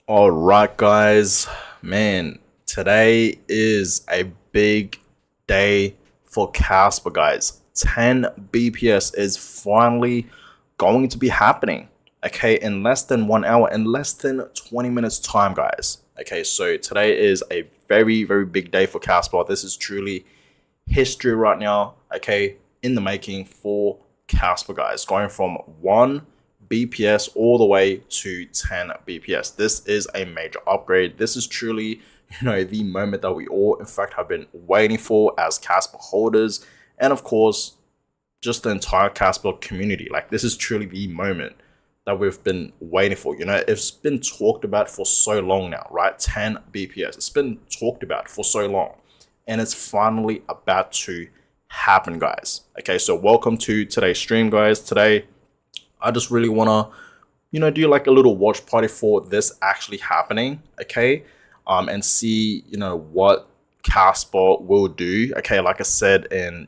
All right, guys. Man, today is a big day for Casper, guys. 10 BPS is finally going to be happening. Okay, in less than 1 hour, in less than 20 minutes time, guys. Okay, so today is a very, very big day for Casper. This is truly history right now, okay, in the making for Casper, guys, going from 1 BPS all the way to 10 BPS. This is a major upgrade. This is truly, the moment that we all, in fact, have been waiting for as Casper holders, and of course, just the entire Casper community. Like, this is truly the moment that we've been waiting for. It's been talked about for so long now, right? 10 BPS. It's been talked about for so long, and it's finally about to happen, guys. Okay, so welcome to today's stream, guys. Today, I just really want to, do like a little watch party for this actually happening, okay? And see, what Casper will do. Okay, like I said in,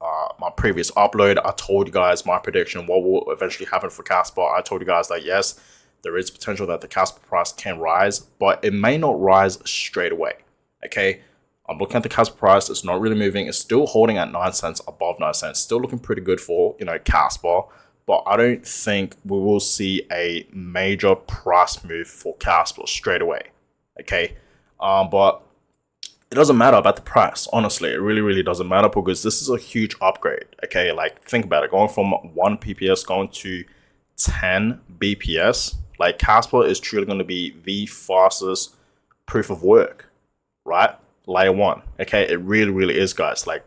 my previous upload, I told you guys my prediction, what will eventually happen for Casper. I told you guys that yes, there is potential that the Casper price can rise, but it may not rise straight away. Okay, I'm looking at the Casper price. It's not really moving. It's still holding at 9 cents, above 9 cents. Still looking pretty good for, Casper. But I don't think we will see a major price move for Casper straight away. Okay, but it doesn't matter about the price. Honestly, it really, really doesn't matter because this is a huge upgrade. Okay, like think about it, going from 1 PPS going to 10 BPS. Like Casper is truly going to be the fastest proof of work, right? Layer one. Okay, it really, really is, guys. Like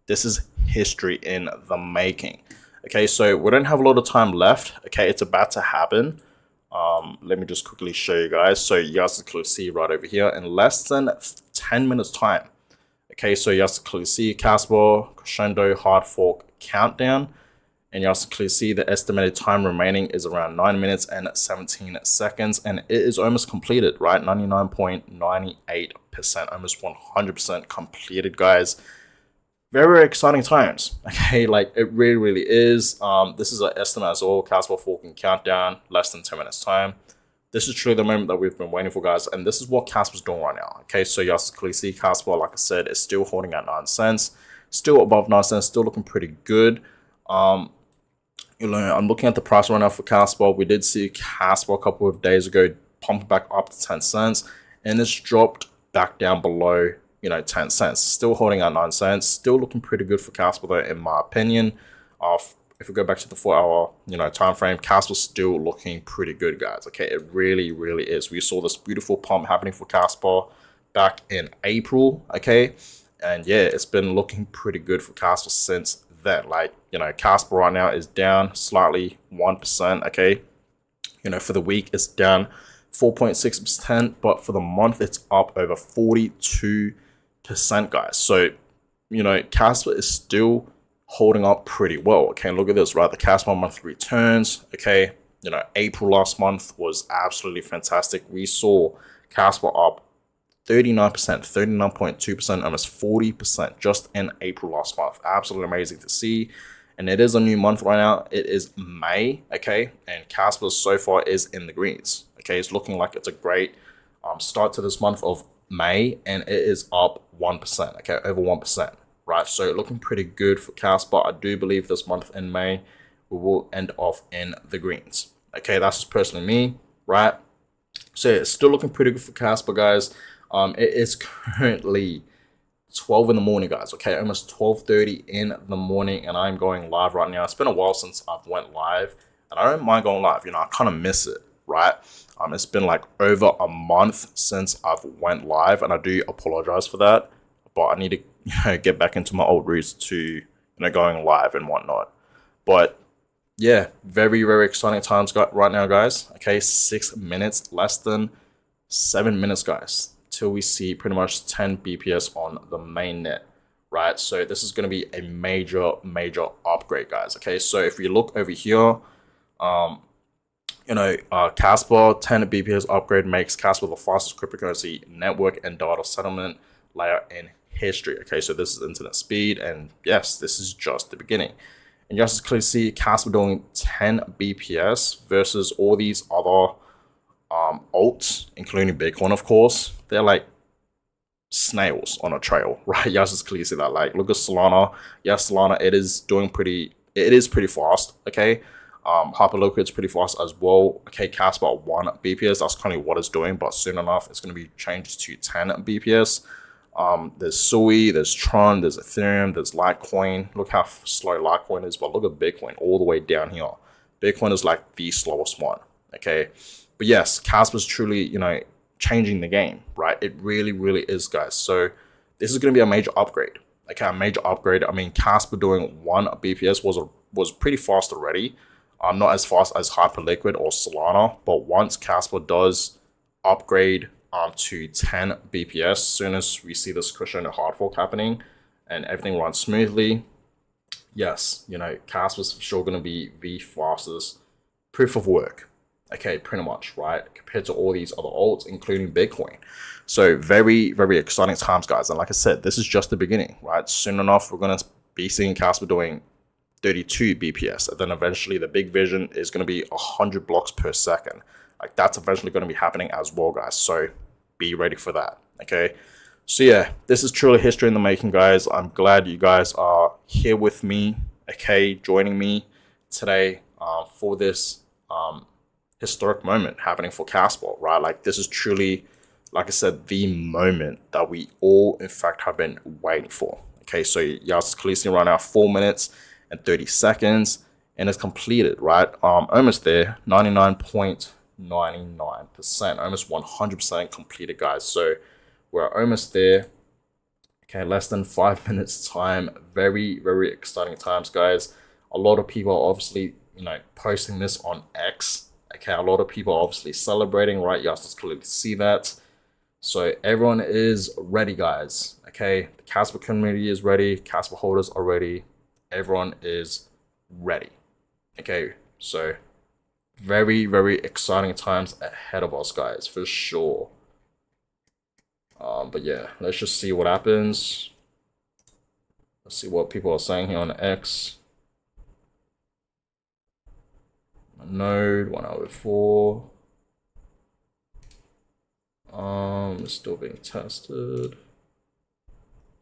this is history in the making. Okay, so we don't have a lot of time left. Okay, it's about to happen. Let me just quickly show you guys. So you guys can see right over here in less than 10 minutes time. Okay, so you guys can clearly see Casper, Crescendo, Hard Fork countdown. And you guys can clearly see the estimated time remaining is around 9 minutes and 17 seconds. And it is almost completed, right? 99.98%, almost 100% completed, guys. Very, very exciting times. Okay, like it really, really is. This is an estimate as well. Casper Forking countdown, less than 10 minutes time. This is truly the moment that we've been waiting for, guys, and this is what Casper's doing right now. Okay, so you guys clearly see Casper, like I said, is still holding at 9 cents, still above 9 cents, still looking pretty good. I'm looking at the price right now for Casper. We did see Casper a couple of days ago pump back up to 10 cents, and it's dropped back down below 10 cents. Still holding at 9 cents. Still looking pretty good for Casper, though, in my opinion. If we go back to the 4 hour, time frame, Casper's still looking pretty good, guys. Okay, it really, really is. We saw this beautiful pump happening for Casper back in April. Okay, and yeah, it's been looking pretty good for Casper since then. Like, Casper right now is down slightly 1%. Okay, for the week it's down 4.6%, but for the month it's up over 42%, guys. So, Casper is still holding up pretty well. Okay, look at this, right? The Casper monthly returns. Okay, April last month was absolutely fantastic. We saw Casper up 39%, 39.2%, almost 40% just in April last month. Absolutely amazing to see. And it is a new month right now. It is May, okay, and Casper so far is in the greens. Okay, it's looking like it's a great start to this month of May, and it is up 1%. Okay, over 1%. Right, so looking pretty good for Casper. I do believe this month in May we will end off in the greens. Okay, that's just personally me, right? So yeah, it's still looking pretty good for Casper, guys. It is currently 12 in the morning, guys. Okay, almost 12:30 in the morning, and I'm going live right now. It's been a while since I've went live, and I don't mind going live. I kind of miss it, right? It's been like over a month since I've went live, and I do apologize for that. But I need to get back into my old roots to going live and whatnot. But yeah, very, very exciting times right now, guys. Okay, 6 minutes, less than 7 minutes, guys, till we see pretty much 10 BPS on the main net, right? So this is going to be a major, major upgrade, guys. Okay, so if you look over here, Kaspa 10 BPS upgrade makes Kaspa the fastest cryptocurrency network and data settlement layer in history. Okay, so this is internet speed, and yes, this is just the beginning. And you guys clearly see Kaspa doing 10 BPS versus all these other alts, including Bitcoin, of course, they're like snails on a trail, right? You guys just clearly see that. Like, look at Solana. Yeah, Solana, it is pretty fast, okay? Hyperliquid's pretty fast as well. Okay, Kaspa 1 BPS, that's currently what it's doing, but soon enough, it's going to be changed to 10 BPS. There's Sui, there's Tron, there's Ethereum, there's Litecoin. Look how slow Litecoin is, but look at Bitcoin all the way down here. Bitcoin is like the slowest one, okay? But yes, Kaspa's truly, changing the game, right? It really, really is, guys. So this is going to be a major upgrade, okay? A major upgrade. I mean, Kaspa doing 1 BPS was pretty fast already. Not as fast as Hyperliquid or Solana, but once Kaspa does upgrade to 10 BPS, as soon as we see this cushion and hard fork happening and everything runs smoothly, yes, Kaspa's for sure going to be the fastest proof of work. Okay, pretty much, right? Compared to all these other alts, including Bitcoin. So very, very exciting times, guys. And like I said, this is just the beginning, right? Soon enough, we're going to be seeing Kaspa doing 32 BPS. And then eventually the big vision is going to be 100 blocks per second. Like, that's eventually going to be happening as well, guys. So be ready for that, okay? So yeah, this is truly history in the making, guys. I'm glad you guys are here with me, okay? Joining me today for this historic moment happening for Kaspa, right? Like, this is truly, like I said, the moment that we all, in fact, have been waiting for. Okay, so y'all clearly see right now 4 minutes and 30 seconds, and it's completed, right? Almost there, 99.99%, almost 100% completed, guys. So we're almost there. Okay, less than 5 minutes time. Very, very exciting times, guys. A lot of people are obviously, posting this on X. Okay, a lot of people are obviously celebrating, right? You guys just clearly see that. So everyone is ready, guys. Okay, the Kaspa community is ready. Kaspa holders are ready. Everyone is ready. Okay, so very, very exciting times ahead of us, guys, for sure. But yeah, let's just see what happens. Let's see what people are saying here on X. Node 104. It's still being tested.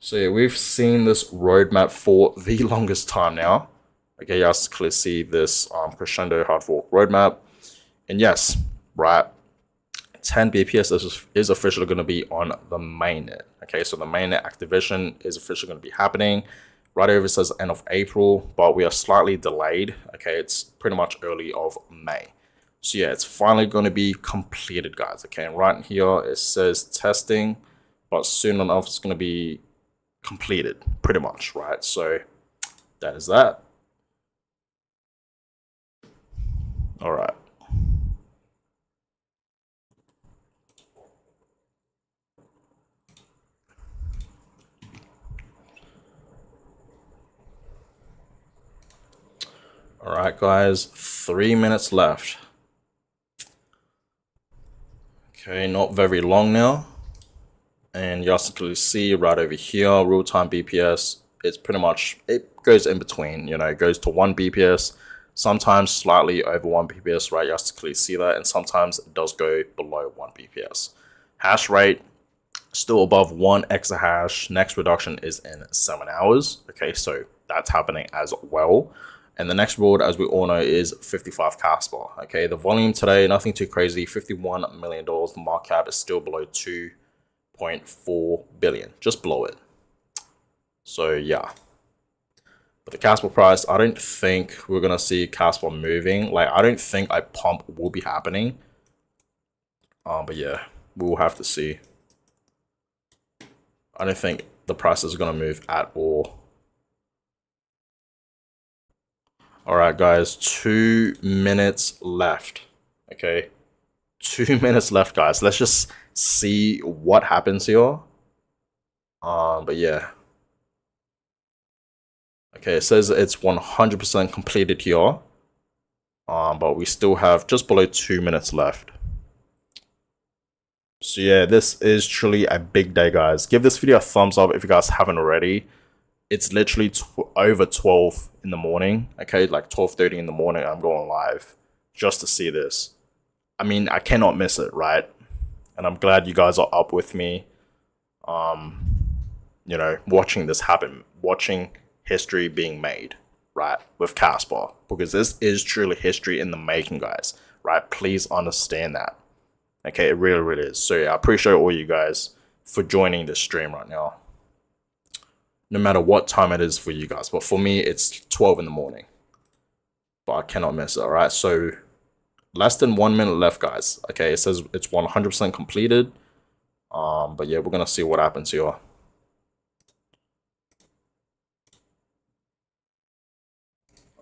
So yeah, we've seen this roadmap for the longest time now. Okay, you guys clearly see this crescendo hard fork roadmap. And yes, right, 10 BPS is officially going to be on the mainnet. Okay, so the mainnet activation is officially going to be happening. Right over, it says end of April, but we are slightly delayed. Okay, it's pretty much early of May. So yeah, it's finally going to be completed, guys. Okay, and right here it says testing, but soon enough it's going to be completed, pretty much, right? So that is that. All right. All right, guys, 3 minutes left. Okay, not very long now. And you guys can see right over here, real-time BPS, it's pretty much, it goes in between, it goes to 1 BPS, sometimes slightly over 1 BPS, right? You guys can clearly see that, and sometimes it does go below 1 BPS. Hash rate, still above 1 exahash. Next reduction is in 7 hours. Okay, so that's happening as well. And the next reward, as we all know, is 55 Kaspa. Okay, the volume today, nothing too crazy, $51 million. The market cap is still below 2.4 billion, just below it. So yeah. But the Kaspa price, I don't think we're going to see Kaspa moving. Like, I don't think a pump will be happening. But yeah, we will have to see. I don't think the price is going to move at all. All right, guys, 2 minutes left. Okay, 2 minutes left, guys. Let's just see what happens here. But yeah. Okay, it says it's 100% completed here. But we still have just below 2 minutes left. So yeah, this is truly a big day, guys. Give this video a thumbs up if you guys haven't already. It's literally over 12 in the morning. Okay, like 12:30 in the morning, I'm going live just to see this. I mean, I cannot miss it, right? And I'm glad you guys are up with me. You know, watching this happen, watching history being made, right, with Kaspa, because this is truly history in the making, guys, right? Please understand that. Okay, it really, really is. So yeah, I appreciate all you guys for joining this stream right now. No matter what time it is for you guys, but for me, it's 12 in the morning. But I cannot miss it, all right? So less than 1 minute left, guys. Okay, it says it's 100% completed. But yeah, we're gonna see what happens here.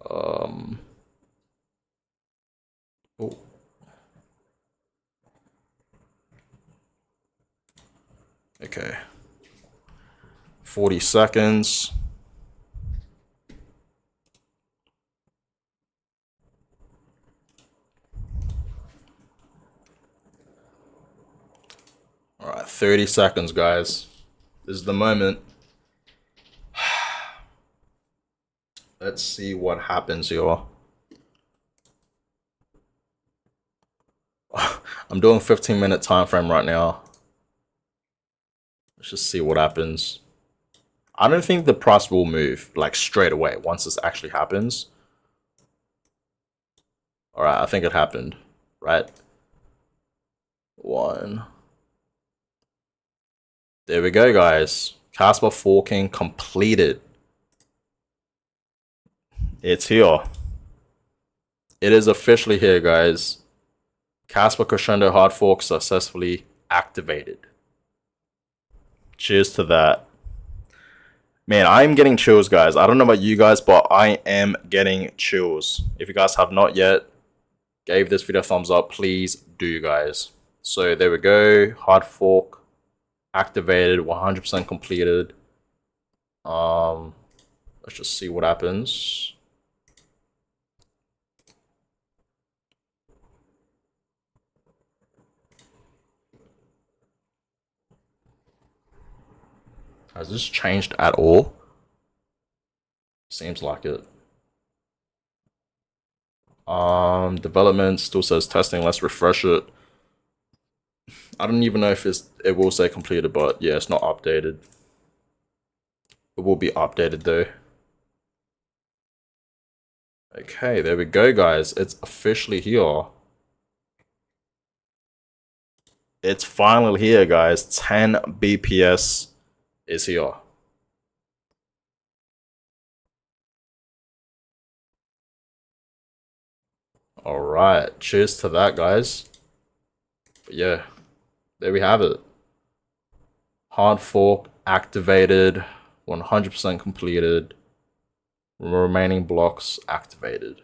Oh. Okay. 40 seconds. All right, 30 seconds, guys. This is the moment. Let's see what happens here. I'm doing 15-minute time frame right now. Let's just see what happens. I don't think the price will move like straight away once this actually happens. All right, I think it happened, right? 1. There we go, guys. Kaspa forking completed. It's here. It is officially here, guys. Kaspa Crescendo hard fork successfully activated. Cheers to that. Man, I'm getting chills, guys. I don't know about you guys, but I am getting chills. If you guys have not yet gave this video a thumbs up, please do, guys. So there we go. Hard fork activated, 100% completed. Let's just see what happens. Has this changed at all? Seems like it. Development still says testing. Let's refresh it. I don't even know if it will say completed, but yeah, it's not updated. It will be updated though. Okay, there we go, guys. It's officially here. It's finally here, guys. 10 BPS is here. All right, cheers to that, guys. But yeah, there we have it. Hard fork activated, 100% completed. Remaining blocks activated.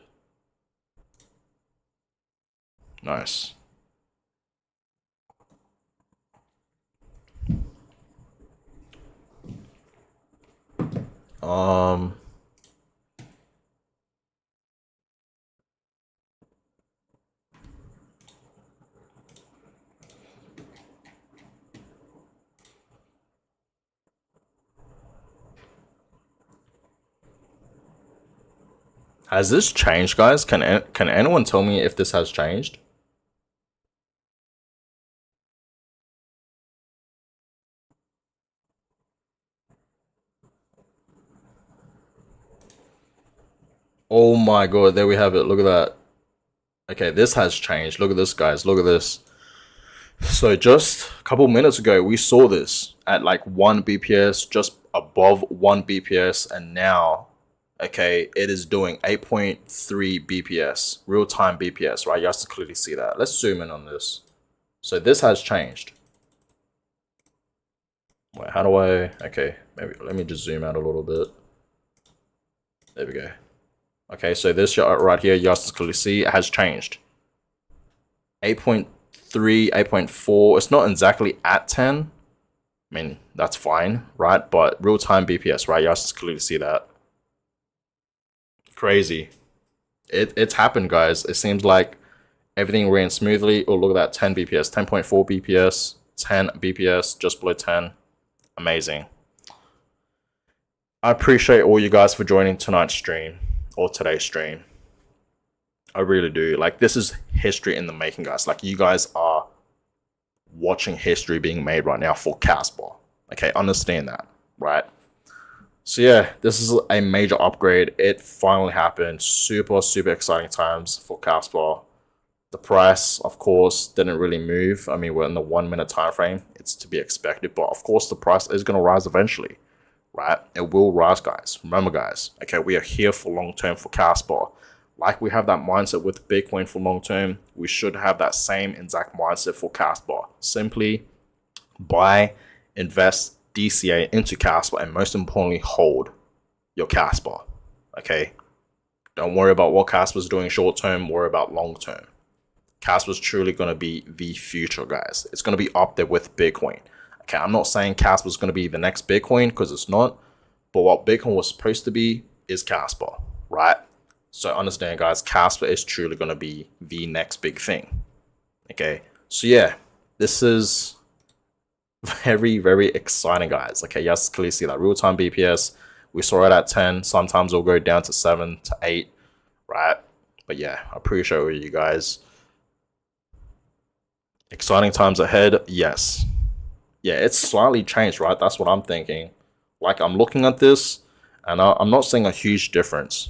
Nice. Has this changed, guys? Can anyone tell me if this has changed? Oh my god, there we have it. Look at that. Okay, this has changed. Look at this, guys. Look at this. So just a couple minutes ago, we saw this at like 1 BPS, just above 1 BPS, and now, okay, it is doing 8.3 BPS, real-time BPS, right? You guys can clearly see that. Let's zoom in on this. So this has changed. Wait, how do I... Okay, maybe let me just zoom out a little bit. There we go. Okay, so this right here, you guys can clearly see it has changed. 8.3, 8.4. It's not exactly at 10. I mean, that's fine, right? But real-time BPS, right? You guys can clearly see that. Crazy. It's happened, guys. It seems like everything ran smoothly. Oh, look at that, 10 BPS, 10.4 BPS, 10 BPS, just below 10. Amazing. I appreciate all you guys for joining tonight's stream, or today's stream. I really do. Like, this is history in the making, guys. Like, you guys are watching history being made right now for Kaspa. Okay, understand that, right? So yeah, this is a major upgrade. It finally happened. Super, super exciting times for Kaspa. The price, of course, didn't really move. I mean, we're in the 1 minute time frame. It's to be expected, but of course, the price is going to rise eventually, right? It will rise, guys. Remember, guys. Okay, we are here for long term for Kaspa. Like we have that mindset with Bitcoin for long term, we should have that same exact mindset for Kaspa. Simply buy, invest DCA into Kaspa, and most importantly, hold your Kaspa. Okay, don't worry about what Kaspa is doing short term. Worry about long term. Kaspa is truly going to be the future, guys. It's going to be up there with Bitcoin. Okay, I'm not saying Kaspa is going to be the next Bitcoin, because it's not. But what Bitcoin was supposed to be is Kaspa, right? So understand, guys, Kaspa is truly going to be the next big thing. Okay, so yeah, this is very, very exciting, guys. Okay, yes, clearly see that real-time BPS. We saw it at 10. Sometimes it'll go down to 7 to 8, right? But yeah, I appreciate you guys. Exciting times ahead, yes. Yeah, it's slightly changed, right? That's what I'm thinking. Like, I'm looking at this, and I'm not seeing a huge difference.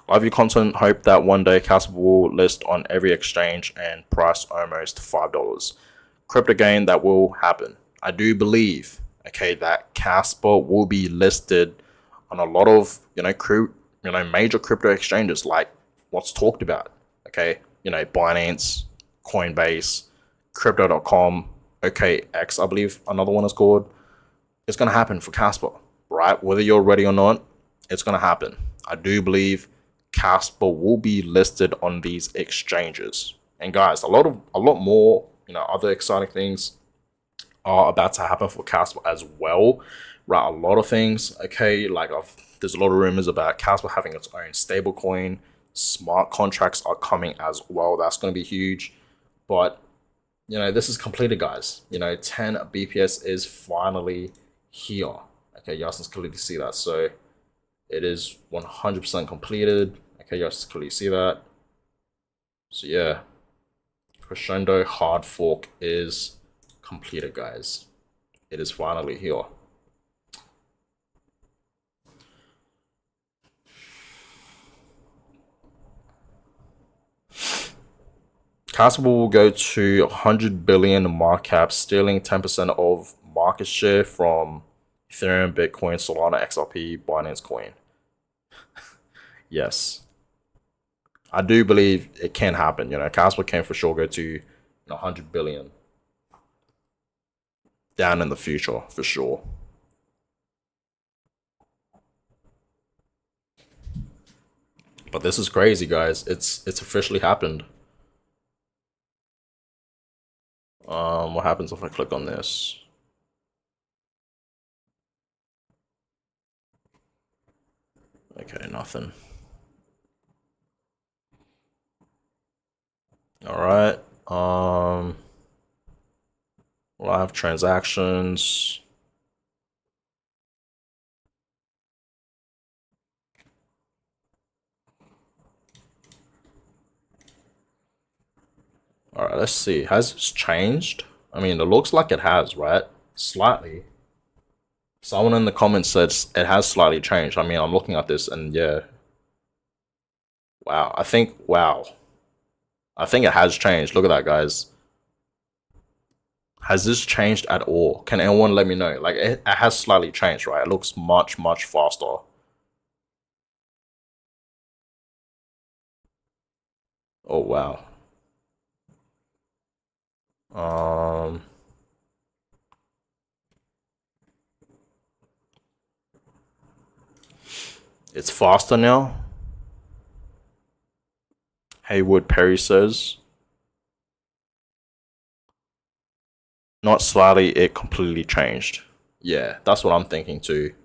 Love your content. Hope that one day Kaspa will list on every exchange and price almost $5. Crypto gain, that will happen. I do believe, okay, that Kaspa will be listed on a lot of major crypto exchanges, like what's talked about. Okay, Binance, Coinbase, Crypto.com, OKX, I believe another one is called. It's gonna happen for Kaspa, right? Whether you're ready or not, it's gonna happen. I do believe Kaspa will be listed on these exchanges. And guys, a lot more, other exciting things are about to happen for Kaspa as well. Right, a lot of things. Okay, like there's a lot of rumors about Kaspa having its own stablecoin. Smart contracts are coming as well. That's going to be huge. But this is completed, guys. 10 BPS is finally here. Okay, you guys can clearly see that. So it is 100% completed. Okay, you guys clearly see that. So yeah, Crescendo hard fork is completed, guys. It is finally here. Kaspa will go to 100 billion market cap, stealing 10% of market share from Ethereum, Bitcoin, Solana, XRP, Binance Coin. Yes. I do believe it can happen. Kaspa can for sure go to 100 billion down in the future, for sure. But this is crazy, guys. It's officially happened. What happens if I click on this? Okay, nothing. All right. Live transactions. All right, let's see. Has it changed? I mean, it looks like it has, right? Slightly. Someone in the comments said it has slightly changed. I mean, I'm looking at this and yeah. Wow. I think it has changed. Look at that, guys. Has this changed at all? Can anyone let me know? Like, it has slightly changed, right? It looks much, much faster. Oh, wow. It's faster now. Haywood Perry says. Not slightly, it completely changed. Yeah, that's what I'm thinking too.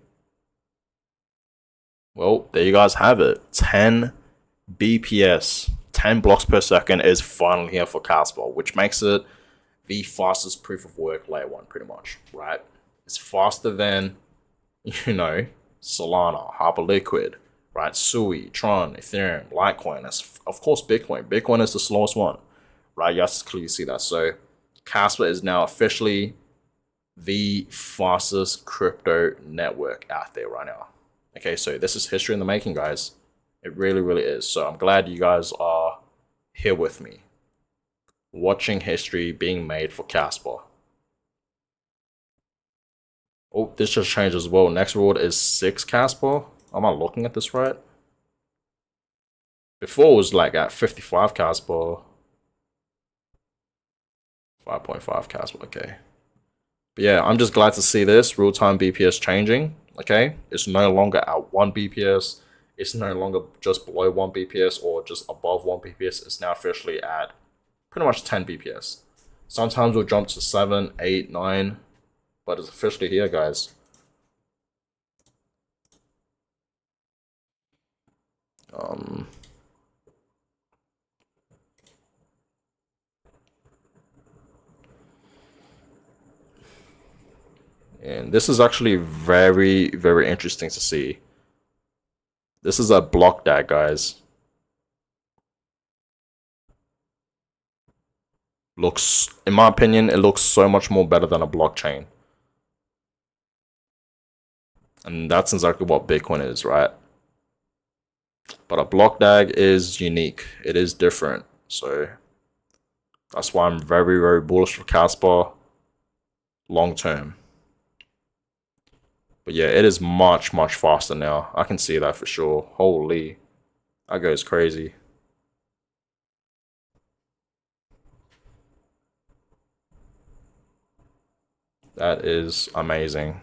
Well, there you guys have it. 10 BPS, 10 blocks per second is finally here for Kaspa, which makes it the fastest proof of work layer 1, pretty much, right? It's faster than, Solana, Hyperliquid, right? Sui, Tron, Ethereum, Litecoin. That's of course Bitcoin. Bitcoin is the slowest one, right? You have to clearly see that. So Kaspa is now officially the fastest crypto network out there right now. Okay, so this is history in the making, guys. It really, really is. So I'm glad you guys are here with me, watching history being made for Kaspa. Oh, this just changed as well. Next reward is 6 Kaspa. Am I looking at this right? Before it was like at 55 Kaspa. 5.5 Kaspa, okay. But yeah, I'm just glad to see this real-time BPS changing, okay? It's no longer at 1 BPS. It's no longer just below 1 BPS or just above 1 BPS. It's now officially at pretty much 10 BPS. Sometimes we'll jump to 7, 8, 9, but it's officially here, guys. And this is actually very, very interesting to see. This is a block DAG, guys. Looks, in my opinion, it looks so much more better than a blockchain. And that's exactly what Bitcoin is, right? But a block DAG is unique. It is different. So that's why I'm very, very bullish for Kaspa long term. But yeah, it is much, much faster now. I can see that for sure. Holy, that goes crazy. That is amazing.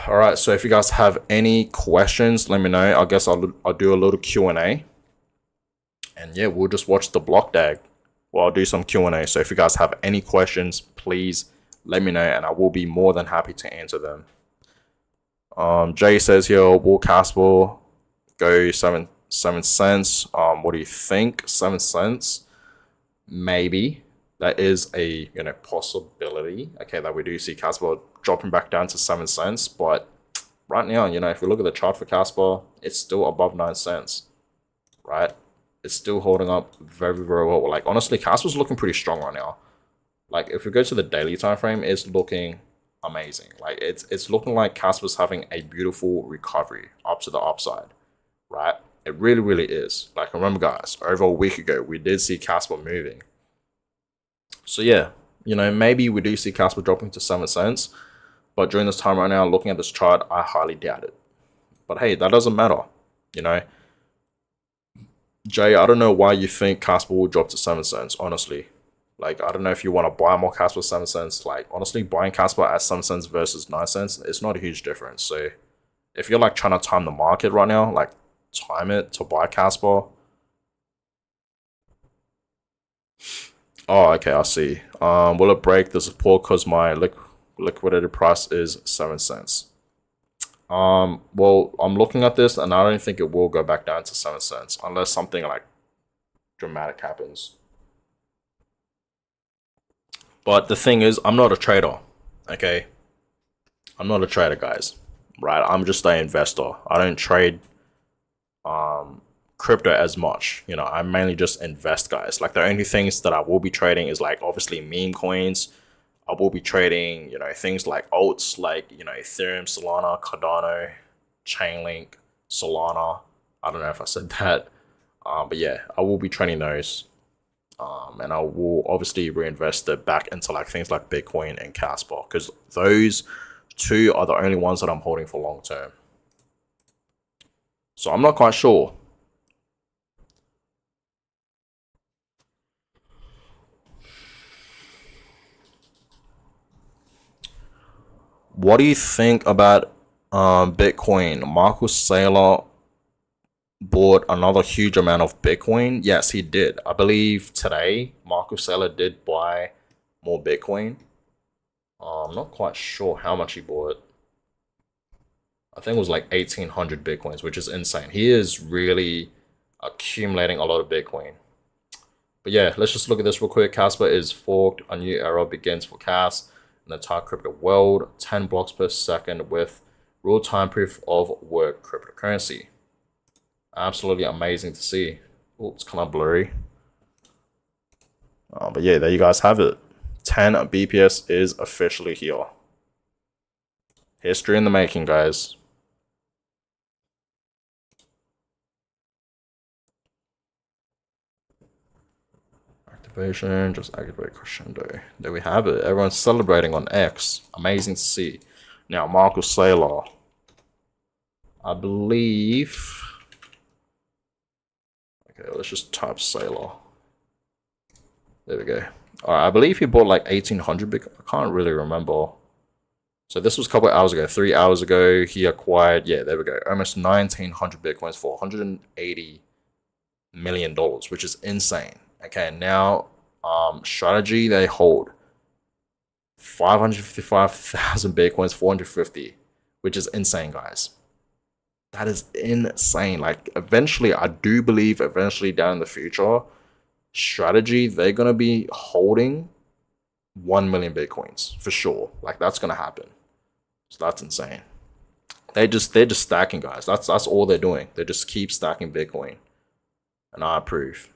All right, so if you guys have any questions, let me know. I guess I'll do a little Q&A. And yeah, we'll just watch the block DAG. Well, I'll do some Q&A. So if you guys have any questions, please let me know, and I will be more than happy to answer them. Jay says here, will Kaspa go 7 cents? What do you think? 7 cents? Maybe. That is a possibility. Okay, that we do see Kaspa dropping back down to 7 cents, but right now, if we look at the chart for Kaspa, it's still above 9 cents, right? It's still holding up very, very well. Like, honestly, Kaspa's looking pretty strong right now. Like, if we go to the daily time frame, it's looking amazing. Like, it's looking like Kaspa's having a beautiful recovery up to the upside, right? It really, really is. Like, remember, guys, over a week ago, we did see Kaspa moving. So yeah, maybe we do see Kaspa dropping to 7 cents, but during this time right now, looking at this chart, I highly doubt it. But hey, that doesn't matter, Jay, I don't know why you think Kaspa will drop to 7 cents, honestly. Like, I don't know if you want to buy more Kaspa at 7 cents. Like, honestly, buying Kaspa at 7 cents versus 9 cents, it's not a huge difference. So if you're like trying to time the market right now, like time it to buy Kaspa. Oh, okay, I see. Will it break the support because my liquidity price is 7 cents? Well, I'm looking at this and I don't think it will go back down to 7 cents unless something like dramatic happens. But the thing is, I'm not a trader, okay? I'm not a trader, guys, right? I'm just an investor. I don't trade crypto as much. I mainly just invest, guys. Like, the only things that I will be trading is like obviously meme coins. I will be trading, things like alts, like, Ethereum, Solana, Cardano, Chainlink, Solana. I don't know if I said that. But yeah, I will be trading those. And I will obviously reinvest it back into like things like Bitcoin and Kaspa, because those two are the only ones that I'm holding for long term. So I'm not quite sure. What do you think about Bitcoin? Marcus Saylor bought another huge amount of Bitcoin. Yes, he did. I believe today Marcus Saylor did buy more Bitcoin. I'm not quite sure how much he bought. I think it was like 1,800 Bitcoins, which is insane. He is really accumulating a lot of Bitcoin. But yeah, let's just look at this real quick. Kaspa is forked. A new era begins for Kas in the entire crypto world. 10 blocks per second with Real-time proof of work cryptocurrency. Absolutely amazing to see. Oh, it's kind of blurry. But yeah, there you guys have it. 10 BPS is officially here. History in the making, guys. Activation, just activate crescendo. There we have it. Everyone's celebrating on X. Amazing to see. Now, Marcus Saylor. I believe. Okay, let's just type Saylor. There we go. Alright, I believe he bought like 1800 Bitcoin. I can't really remember. So this was a couple of hours ago. 3 hours ago, he acquired, yeah, there we go. Almost 1900 Bitcoins for $180 million, which is insane. Okay, now strategy, they hold 555,000 Bitcoins, 450, which is insane, guys. That is insane. Like, eventually, I do believe eventually down in the future, strategy, they're going to be holding 1 million Bitcoins for sure. Like, that's going to happen. So that's insane. They're just stacking, guys. That's all they're doing. They just keep stacking Bitcoin. And I approve.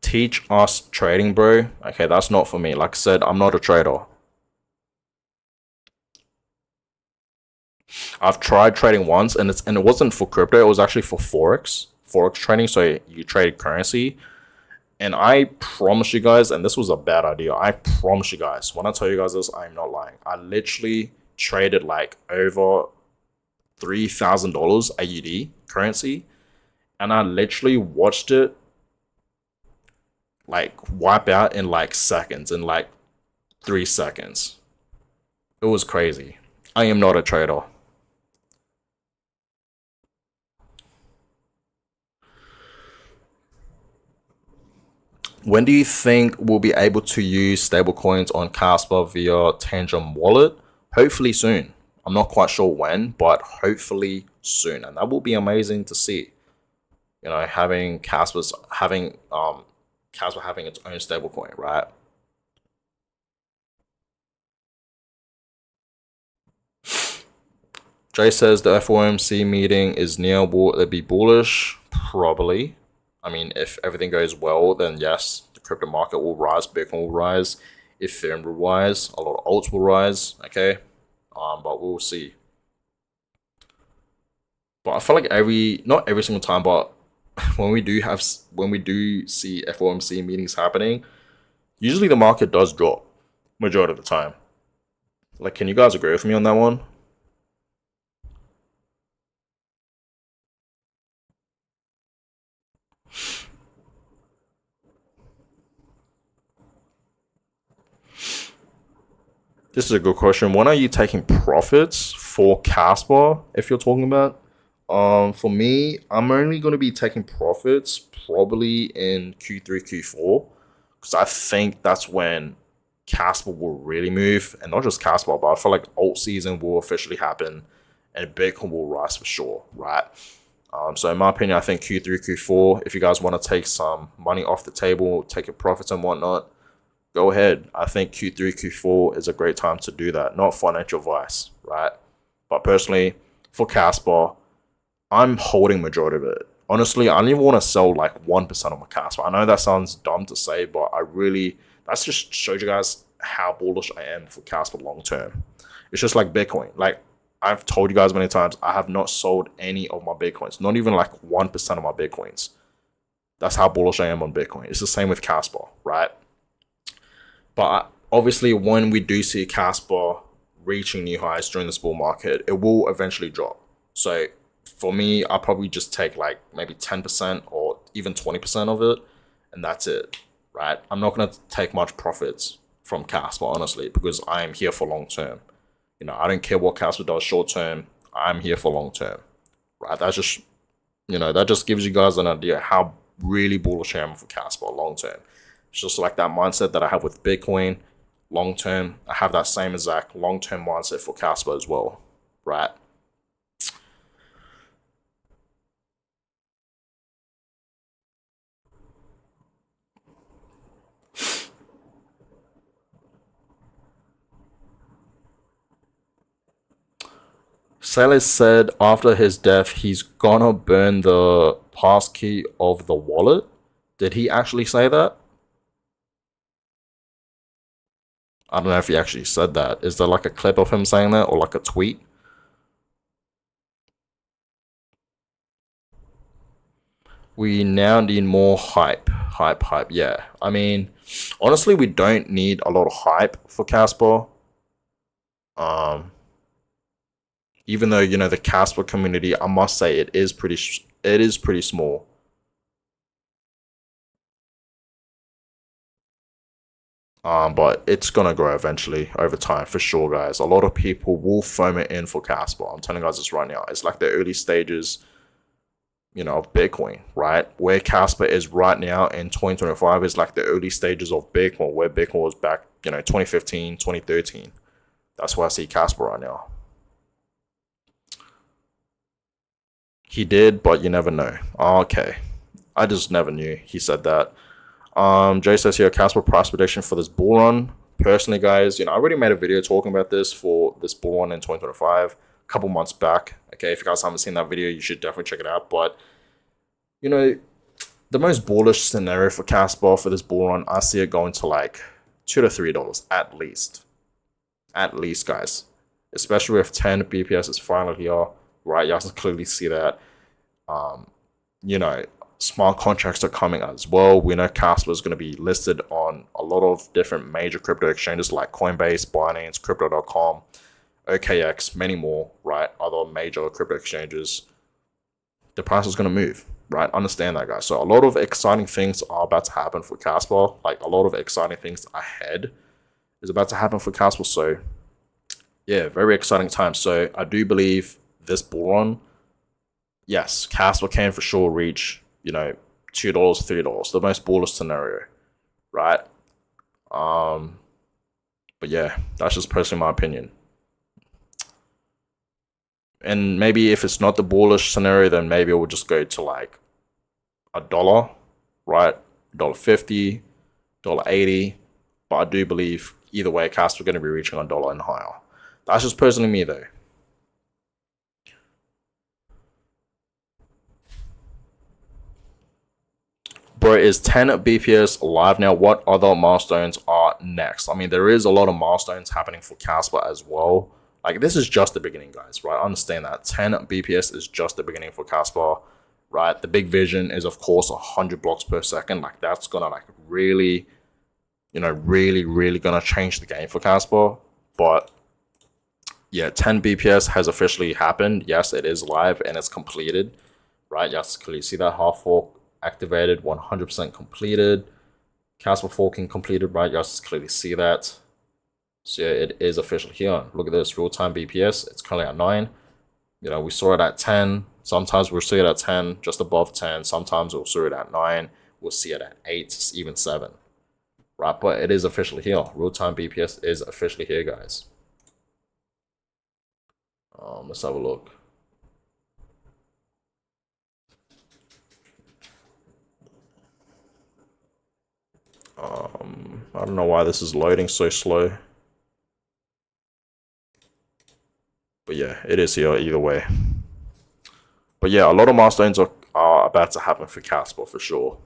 Teach us trading, bro. Okay, that's not for me. Like I said, I'm not a trader. I've tried trading once, and it wasn't for crypto. It was actually for forex trading. So you trade currency, and I promise you guys, and this was a bad idea. I promise you guys, when I tell you guys this, I'm not lying. I literally traded like over $3,000 AUD currency, and I literally watched it like wipe out in like seconds, in like 3 seconds. It was crazy. I am not a trader. When do you think we'll be able to use stablecoins on Kaspa via Tangent Wallet? Hopefully soon. I'm not quite sure when, but hopefully soon, and that will be amazing to see. You know, having Kaspa having its own stablecoin, right? Jay says the FOMC meeting is near. Will it be bullish? Probably. I mean, if everything goes well, then yes, the crypto market will rise, Bitcoin will rise, Ethereum will rise, a lot of alts will rise. Okay, but we'll see. But I feel like not every single time, but when we do see FOMC meetings happening, usually the market does drop majority of the time. Like, can you guys agree with me on that one? This is a good question. When are you taking profits for Casper? If you're talking about, for me, I'm only going to be taking profits probably in Q3, Q4, because I think that's when Casper will really move, and not just Casper, but I feel like alt season will officially happen, and Bitcoin will rise for sure, right? So in my opinion, I think Q3, Q4. If you guys want to take some money off the table, take your profits and whatnot, go ahead. I think Q3, Q4 is a great time to do that. Not financial advice, right? But personally, for Casper, I'm holding majority of it. Honestly, I don't even want to sell like 1% of my Casper. I know that sounds dumb to say, but that's just shows you guys how bullish I am for Casper long term. It's just like Bitcoin. Like, I've told you guys many times, I have not sold any of my Bitcoins, not even like 1% of my Bitcoins. That's how bullish I am on Bitcoin. It's the same with Casper, right? But obviously, when we do see Casper reaching new highs during this bull market, it will eventually drop. So for me, I'll probably just take like maybe 10% or even 20% of it, and that's it, right? I'm not going to take much profits from Casper, honestly, because I am here for long term. You know, I don't care what Casper does short term. I'm here for long term, right? That just gives you guys an idea how really bullish I am for Casper long term. It's just like that mindset that I have with Bitcoin long term. I have that same exact long term mindset for Kaspa as well, right? Salas said after his death, he's gonna burn the passkey of the wallet. Did he actually say that? I don't know if he actually said that. Is there like a clip of him saying that or like a tweet? We now need more hype. Hype. Yeah. I mean, honestly, we don't need a lot of hype for Kaspa. Um, Even though the Kaspa community, I must say it is pretty small. But it's gonna grow eventually over time for sure, guys. A lot of people will foam it in for Kaspa. I'm telling you guys this right now. It's like the early stages, of Bitcoin, right? Where Kaspa is right now in 2025 is like the early stages of Bitcoin, where Bitcoin was back, 2015, 2013. That's why I see Kaspa right now. He did, but you never know. Okay. I just never knew he said that. Jay says here, Kaspa price prediction for this bull run. Personally, guys, I already made a video talking about this for this bull run in 2025 a couple months back. Okay, if you guys haven't seen that video, you should definitely check it out. But, the most bullish scenario for Kaspa for this bull run, I see it going to like $2 to $3 at least. At least, guys. Especially if 10 BPS is finally here, right? You can clearly see that. Smart contracts are coming as well. We know Kaspa is going to be listed on a lot of different major crypto exchanges like Coinbase, Binance, Crypto.com, OKX, many more, right? Other major crypto exchanges. The price is going to move, right? Understand that, guys. So a lot of exciting things are about to happen for Kaspa. Like a lot of exciting things ahead is about to happen for Kaspa. So yeah, very exciting time. So I do believe this bull run, yes, Kaspa can for sure reach $2, $3, the most bullish scenario, right? But yeah, that's just personally my opinion. And maybe if it's not the bullish scenario, then maybe it will just go to like $1, right? $1.50, $1.80. But I do believe either way, Kaspa are going to be reaching $1 and higher. That's just personally me, though. Bro, is 10 BPS live now? What other milestones are next? I mean, there is a lot of milestones happening for Kaspa as well. Like, this is just the beginning, guys, right? I understand that 10 BPS is just the beginning for Kaspa, right? The big vision is, of course, 100 blocks per second. Like, that's gonna like really, really gonna change the game for Kaspa. But yeah, 10 BPS has officially happened. Yes, it is live and it's completed, right? Yes, clearly see that half fork activated, 100% completed. Kaspa forking completed, right? You guys clearly see that. So yeah, it is officially here. Look at this, real-time BPS. It's currently at 9. We saw it at 10. Sometimes we'll see it at 10, just above 10. Sometimes we'll see it at 9. We'll see it at 8, even 7. Right, but it is officially here. Real-time BPS is officially here, guys. Let's have a look. I don't know why this is loading so slow. But yeah, it is here either way. But yeah, a lot of milestones are about to happen for Kaspa for sure.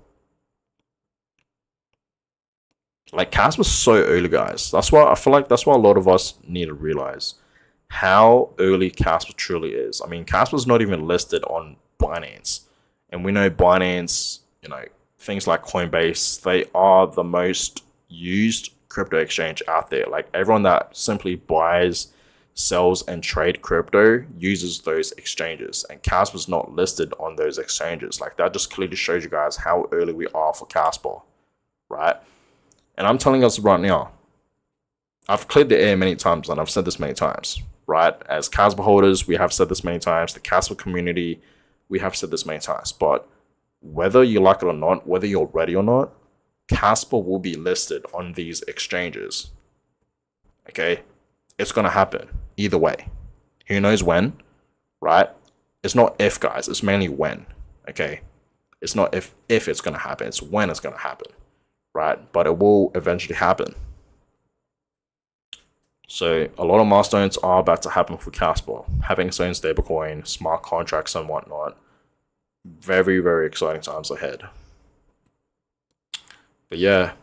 Like, Kaspa's so early, guys. That's why I feel like that's why a lot of us need to realize how early Kaspa truly is. I mean, Kaspa's not even listed on Binance. And we know Binance, things like Coinbase, they are the most used crypto exchange out there. Like, everyone that simply buys, sells, and trade crypto uses those exchanges. And Kaspa's not listed on those exchanges. Like, that just clearly shows you guys how early we are for Kaspa, right? And I'm telling us right now, I've cleared the air many times, and I've said this many times, right? As Kaspa holders, we have said this many times. The Kaspa community, we have said this many times. But whether you like it or not, whether you're ready or not, Kaspa will be listed on these exchanges. Okay? It's going to happen either way. Who knows when, right? It's not if, guys. It's mainly when. Okay? It's not if it's going to happen. It's when it's going to happen, right? But it will eventually happen. So a lot of milestones are about to happen for Kaspa, having its own stablecoin, smart contracts, and whatnot. Very, very exciting times ahead. But yeah,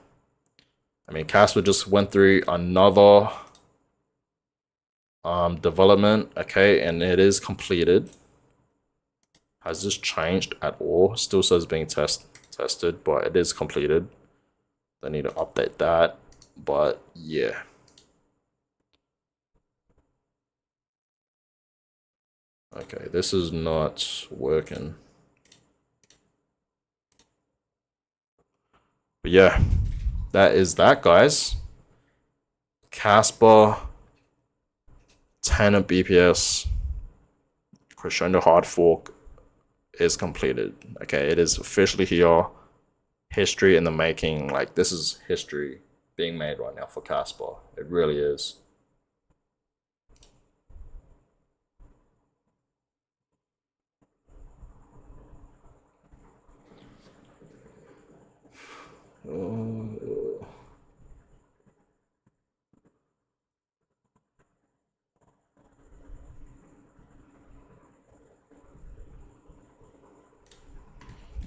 I mean, Kaspa just went through another development, okay, and it is completed. Has this changed at all? Still says being tested, but it is completed. They need to update that, but yeah. Okay, this is not working. But yeah, that is that, guys. Kaspa 10 BPS Crescendo hard fork is completed. Okay, it is officially here. History in the making. Like, this is history being made right now for Kaspa. It really is.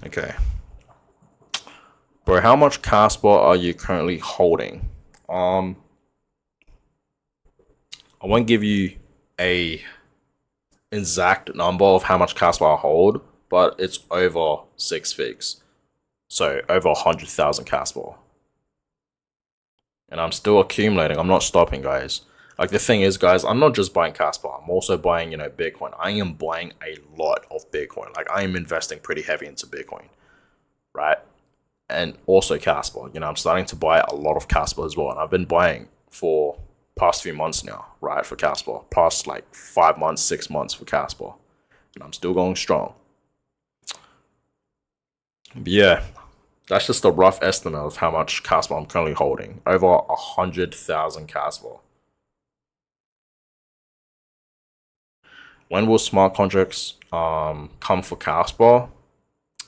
Okay. Bro, how much Kaspa are you currently holding? I won't give you a exact number of how much Kaspa I hold, but it's over 6 figs. So over 100,000 Kaspa. And I'm still accumulating. I'm not stopping, guys. Like, the thing is, guys, I'm not just buying Kaspa. I'm also buying, Bitcoin. I am buying a lot of Bitcoin. Like, I am investing pretty heavy into Bitcoin, right? And also Kaspa. I'm starting to buy a lot of Kaspa as well. And I've been buying for past few months now, right, for Kaspa. Past, like, 5 months, 6 months for Kaspa. And I'm still going strong. But yeah, that's just a rough estimate of how much Kaspa I'm currently holding. Over 100,000 Kaspa. When will smart contracts come for Kaspa?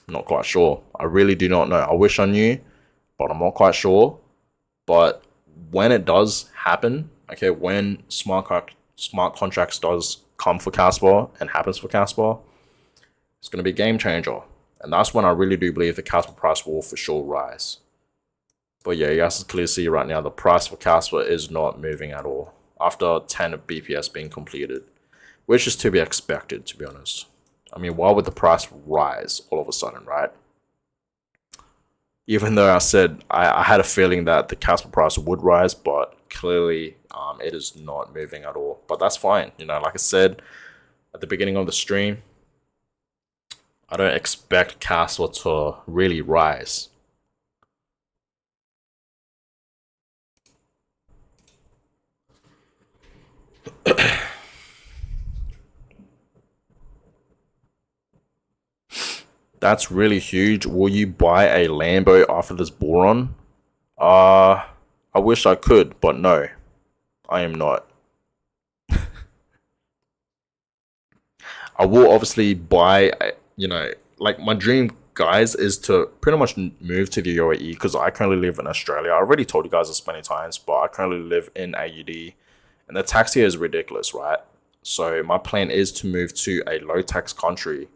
I'm not quite sure. I really do not know. I wish I knew, but I'm not quite sure. But when it does happen, okay, when smart contracts does come for Kaspa and happens for Kaspa, it's going to be a game changer. And that's when I really do believe the Kaspa price will for sure rise. But yeah, you guys can clearly see right now the price for Kaspa is not moving at all after 10 BPS being completed, which is to be expected, to be honest. I mean, why would the price rise all of a sudden, right? Even though I said I had a feeling that the Kaspa price would rise, but clearly it is not moving at all. But that's fine. Like I said at the beginning of the stream, I don't expect Kaspa to really rise. That's really huge. Will you buy a Lambo after this bull run? I wish I could, but no, I am not. I will obviously buy, like, my dream, guys, is to pretty much move to the UAE because I currently live in Australia. I already told you guys this many times, but I currently live in AUD and the tax here is ridiculous, right? So my plan is to move to a low tax country,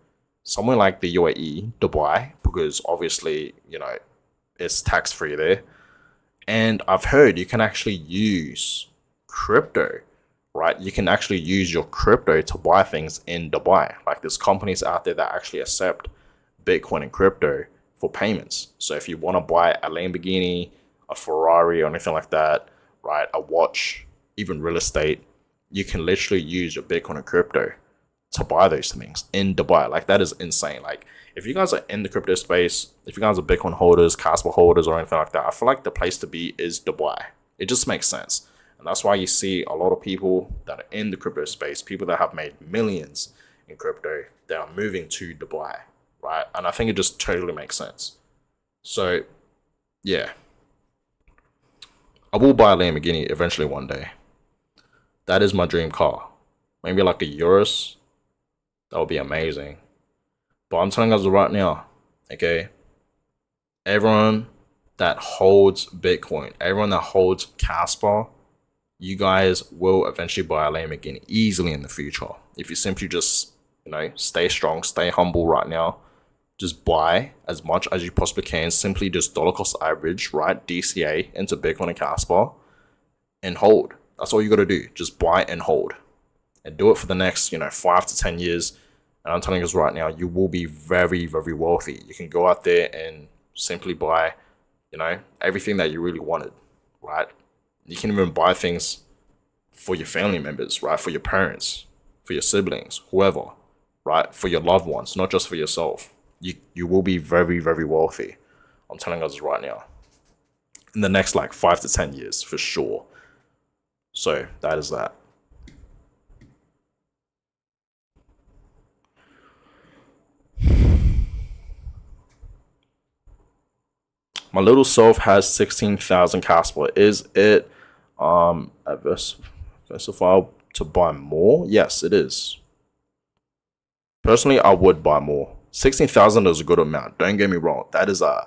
somewhere like the UAE, Dubai, because obviously, it's tax free there. And I've heard you can actually use crypto, right? You can actually use your crypto to buy things in Dubai. Like, there's companies out there that actually accept Bitcoin and crypto for payments. So if you want to buy a Lamborghini, a Ferrari, or anything like that, right, a watch, even real estate, you can literally use your Bitcoin and crypto to buy those things in Dubai. Like, that is insane. Like, if you guys are in the crypto space, if you guys are Bitcoin holders, Kaspa holders, or anything like that, I feel like the place to be is Dubai. It just makes sense. And that's why you see a lot of people that are in the crypto space, people that have made millions in crypto, they are moving to Dubai, right? And I think it just totally makes sense. So, yeah. I will buy a Lamborghini eventually one day. That is my dream car. Maybe like a Urus. That would be amazing. But I'm telling you guys right now, okay? Everyone that holds Bitcoin, everyone that holds Kaspa, you guys will eventually buy a Lamborghini easily in the future. If you simply just, stay strong, stay humble right now, just buy as much as you possibly can, simply just dollar cost average, right? DCA into Bitcoin and Kaspa and hold. That's all you got to do. Just buy and hold and do it for the next, 5 to 10 years. And I'm telling you right now, you will be very, very wealthy. You can go out there and simply buy, everything that you really wanted, right? You can even buy things for your family members, right? For your parents, for your siblings, whoever, right? For your loved ones, not just for yourself. You will be very, very wealthy. I'm telling you this right now. In the next 5 to 10 years, for sure. So that is that. My little self has 16,000 Kaspa. Is it versatile to buy more? Yes, it is. Personally, I would buy more. 16,000 is a good amount. Don't get me wrong. That is a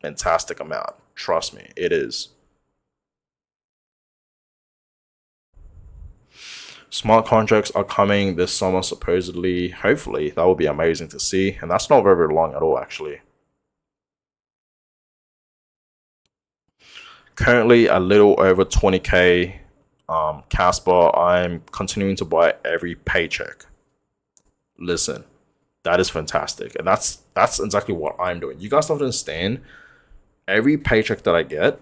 fantastic amount. Trust me, it is. Smart contracts are coming this summer, supposedly. Hopefully, that would be amazing to see. And that's not very, very long at all, actually. Currently, a little over 20k Kaspa. I'm continuing to buy every paycheck. Listen, that is fantastic. And that's exactly what I'm doing. You guys have to understand, every paycheck that I get,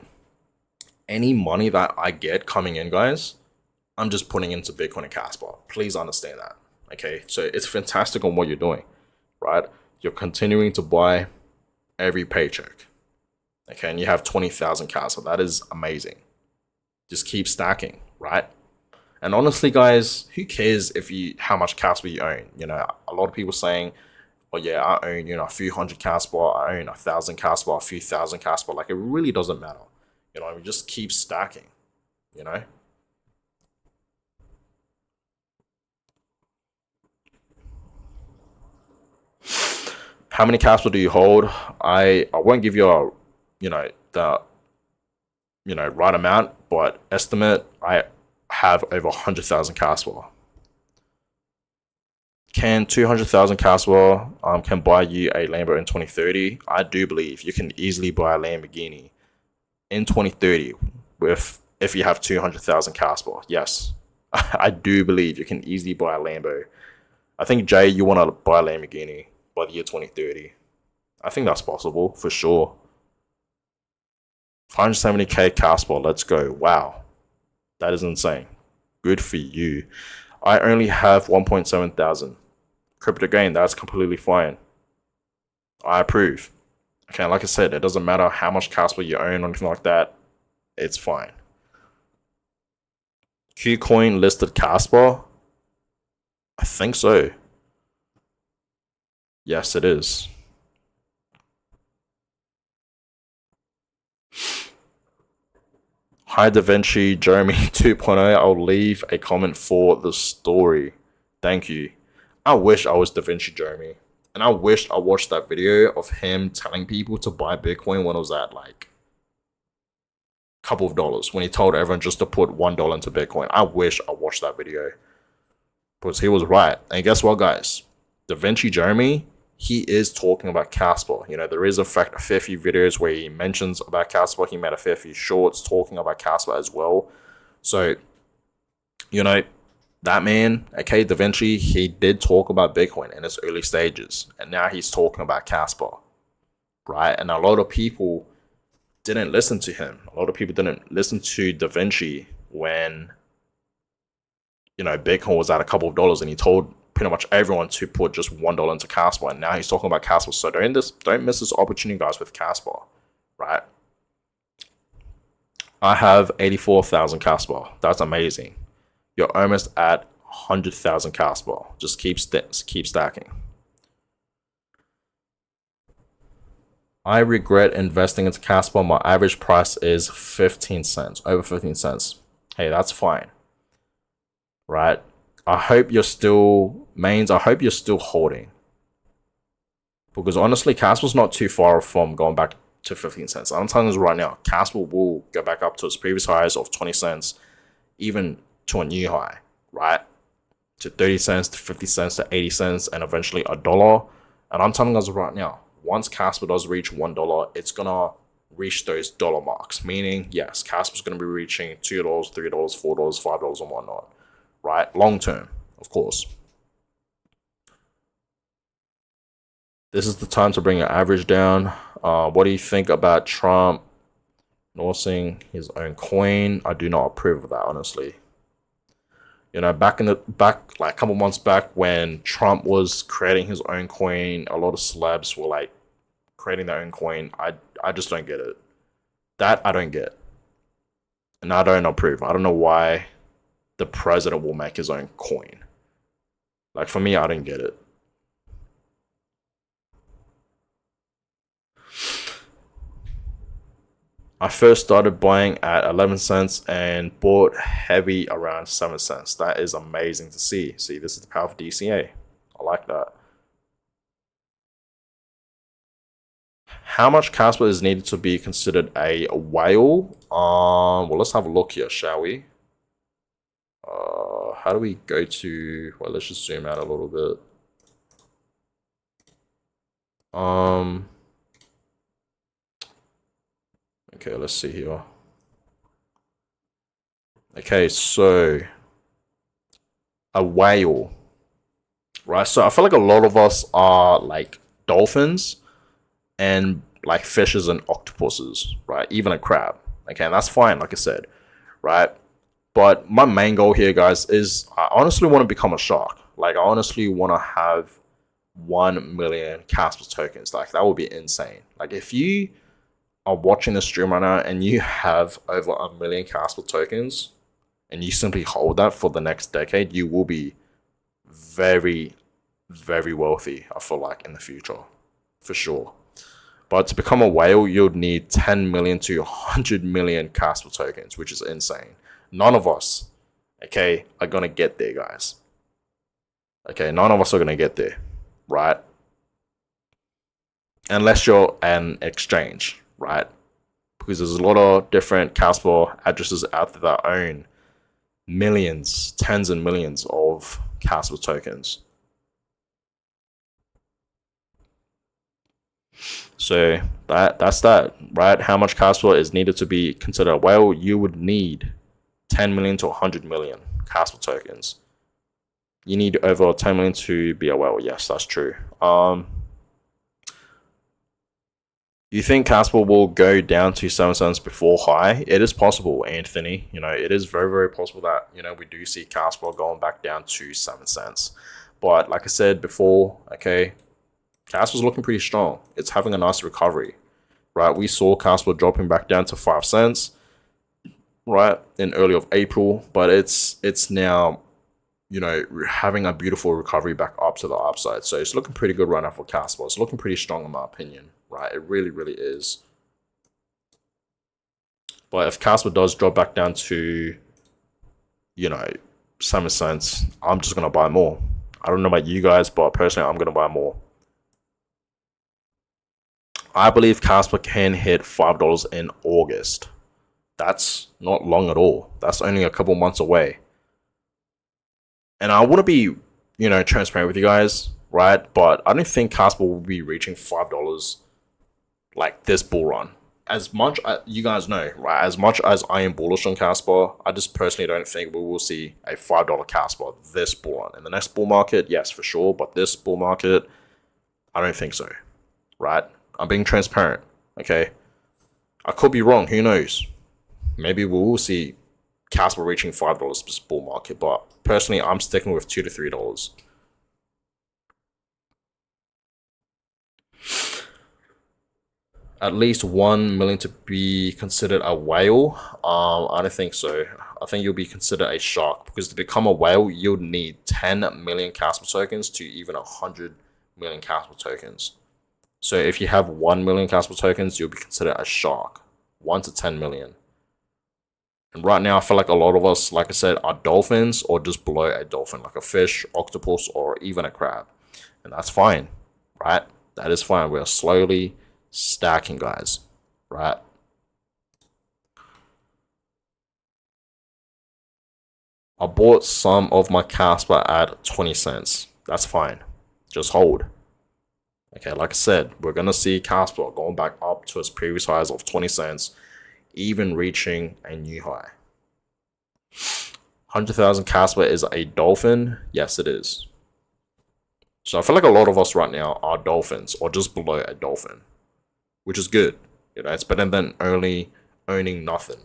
any money that I get coming in, guys, I'm just putting into Bitcoin and Kaspa. Please understand that. Okay, so it's fantastic on what you're doing, right? You're continuing to buy every paycheck. Okay, and you have 20,000 Kaspa. That is amazing. Just keep stacking, right? And honestly, guys, who cares how much Kaspa you own? A lot of people saying, "Oh yeah, I own a few hundred Kaspa, I own 1,000 Kaspa, a few thousand Kaspa." It really doesn't matter. We just keep stacking. How many Kaspa do you hold? I won't give you a the right amount, but estimate I have over 100,000 Kaspa. Can 200,000 Kaspa can buy you a Lambo in 2030? I do believe you can easily buy a Lamborghini in 2030 if you have 200,000 Kaspa. Yes, I do believe you can easily buy a Lambo. I think, Jay, you want to buy a Lamborghini by the year 2030. I think that's possible for sure. 570k Kaspa, let's go. Wow, that is insane. Good for you. I only have 1.7 thousand. Crypto gain, that's completely fine. I approve. Okay, like I said, it doesn't matter how much Kaspa you own or anything like that. It's fine. Qcoin listed Kaspa? I think so. Yes, it is. Hi, DaVinci, Jeremy 2.0. I'll leave a comment for the story. Thank you. I wish I was DaVinci Jeremy. And I wish I watched that video of him telling people to buy Bitcoin when it was at a couple of dollars. When he told everyone just to put $1 into Bitcoin. I wish I watched that video. Because he was right. And guess what, guys? DaVinci Jeremy, he is talking about Kaspa. There is a fair few videos where he mentions about Kaspa. He made a fair few shorts talking about Kaspa as well. So, that man, okay, DaVinci, he did talk about Bitcoin in its early stages. And now he's talking about Kaspa, right? And a lot of people didn't listen to him. A lot of people didn't listen to DaVinci when, Bitcoin was at a couple of dollars and he told pretty much everyone to put just $1 into Kaspa, and now he's talking about Kaspa. So don't miss this opportunity, guys, with Kaspa, right? I have 84,000 Kaspa. That's amazing. You're almost at 100,000 Kaspa. Just keep stacking. I regret investing into Kaspa. My average price is 15 cents, over 15 cents. Hey, that's fine, right? I hope you're still holding. Because honestly, Kaspa's not too far from going back to 15 cents. I'm telling you right now, Kaspa will go back up to its previous highs of 20 cents even to a new high, right? To 30 cents, to 50 cents, to 80 cents, and eventually $1. And I'm telling us right now, once Kaspa does reach $1, it's gonna reach those dollar marks. Meaning, yes, Kaspa's gonna be reaching $2, $3, $4, $5, and whatnot, right? Long term, of course. This is the time to bring your average down. What do you think about Trump endorsing his own coin? I do not approve of that, honestly. You know, back like a couple months back when Trump was creating his own coin, a lot of celebs were like creating their own coin. I just don't get it. That I don't get. And I don't approve. I don't know why the president will make his own coin. Like for me, I don't get it. I first started buying at 11 cents and bought heavy around 7 cents. That is amazing to see. See, this is the power of DCA. I like that. How much Kaspa is needed to be considered a whale? Well, let's have a look here, shall we? How do we go to? Well, let's just zoom out a little bit. Okay, let's see here. Okay, so a whale, right? So I feel like a lot of us are like dolphins and like fishes and octopuses, right? Even a crab. Okay, and that's fine, like I said, right? But my main goal here, guys, is I honestly want to become a shark. Like, I honestly want to have 1 million Kaspa tokens. Like, that would be insane. Like, if you are watching the stream right now and you have over 1 million Kaspa tokens and you simply hold that for the next decade, you will be very, very wealthy, I feel like, in the future. For sure. But to become a whale, you'd need 10 million to 100 million Kaspa tokens, which is insane. None of us, okay, are going to get there, guys. Okay, none of us are going to get there, right? Unless you're an exchange, right? Because there's a lot of different Kaspa addresses out there that own millions, tens and millions of Kaspa tokens. So that's that, right? How much Kaspa is needed to be considered a whale? You would need 10 million to 100 million Kaspa tokens. You need over 10 million to be a whale. Yes, that's true. You think Kaspa will go down to 7 cents before high? It is possible, Anthony. You know, it is very, very possible that, you know, we do see Kaspa going back down to 7 cents. But like I said before, okay, Kaspa's looking pretty strong. It's having a nice recovery, right? We saw Kaspa dropping back down to 5 cents, right, in early of April, but it's now, you know, having a beautiful recovery back up to the upside. So it's looking pretty good right now for Kaspa. It's looking pretty strong in my opinion, right? It really, really is. But if Kaspa does drop back down to, you know, 7 cents, I'm just gonna buy more. I don't know about you guys, but personally, I'm gonna buy more. I believe Kaspa can hit $5 in August. That's not long at all. That's only a couple months away. And I want to be, you know, transparent with you guys, right? But I don't think Kaspa will be reaching $5 like this bull run. As much as you guys know, right? As much as I am bullish on Kaspa, I just personally don't think we will see a $5 Kaspa this bull run. In the next bull market, yes, for sure. But this bull market, I don't think so, right? I'm being transparent, okay? I could be wrong, who knows? Maybe we will see Kaspa reaching $5 this bull market, but personally, I'm sticking with $2 to $3. At least 1 million to be considered a whale? I don't think so. I think you'll be considered a shark because to become a whale, you'll need 10 million Kaspa tokens to even 100 million Kaspa tokens. So if you have 1 million Kaspa tokens, you'll be considered a shark. 1 to 10 million. And right now, I feel like a lot of us, like I said, are dolphins or just below a dolphin, like a fish, octopus, or even a crab. And that's fine, right? That is fine. We're slowly stacking, guys, right? I bought some of my Kaspa at 20 cents. That's fine. Just hold. Okay, like I said, we're going to see Kaspa going back up to its previous highs of 20 cents, even reaching a new high. 100,000 Kaspa is a dolphin? Yes, it is. So I feel like a lot of us right now are dolphins or just below a dolphin, which is good. You know, it's better than only owning nothing.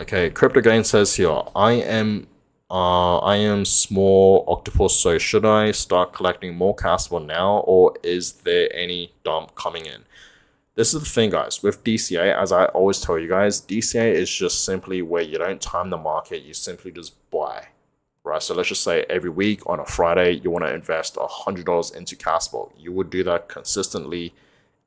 Okay, Crypto Gain says here, I am small octopus, so should I start collecting more Kaspa now, or is there any dump coming in? This is the thing, guys, with DCA, as I always tell you guys, DCA is just simply where you don't time the market, you simply just buy, right? So let's just say every week on a Friday, you want to invest $100 into Kaspa. You would do that consistently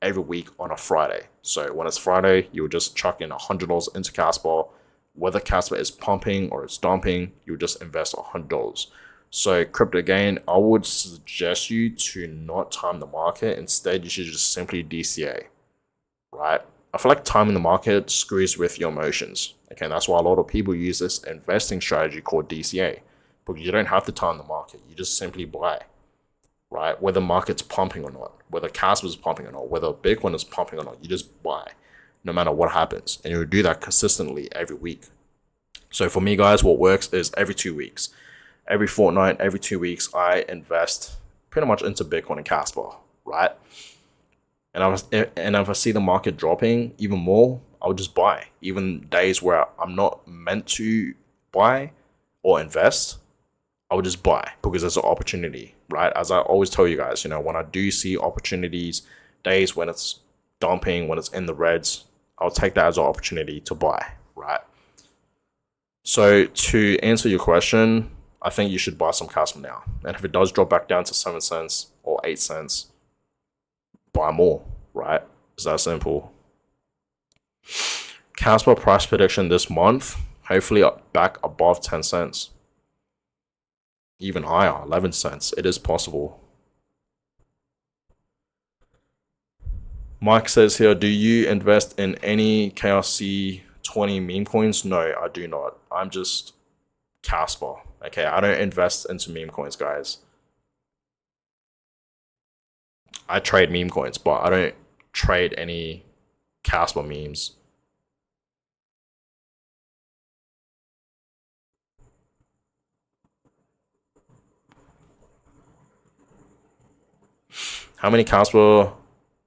every week on a Friday. So when it's Friday, you would just chuck in $100 into Kaspa. Whether Kaspa is pumping or it's dumping, you just invest $100. So Crypto Gain, I would suggest you to not time the market. Instead, you should just simply DCA, right? I feel like timing the market screws with your emotions. Okay, and that's why a lot of people use this investing strategy called DCA. But you don't have to time the market. You just simply buy, right? Whether market's pumping or not, whether Kaspa is pumping or not, whether Bitcoin is pumping or not, you just buy no matter what happens. And you'll do that consistently every week. So for me, guys, what works is every 2 weeks, every fortnight, every 2 weeks, I invest pretty much into Bitcoin and Kaspa, right? And if I see the market dropping even more, I'll just buy. Even days where I'm not meant to buy or invest, I would just buy because there's an opportunity, right? As I always tell you guys, you know, when I do see opportunities, days when it's dumping, when it's in the reds, I'll take that as an opportunity to buy, right? So to answer your question, I think you should buy some Kaspa now. And if it does drop back down to 7 cents or 8 cents, buy more, right? It's that simple. Kaspa price prediction this month, hopefully back above 10 cents. Even higher, 11 cents. It is possible. Mike says here, do you invest in any KRC 20 meme coins? No, I do not. I'm just Kaspa. Okay, I don't invest into meme coins, guys. I trade meme coins, but I don't trade any Kaspa memes. How many Kaspa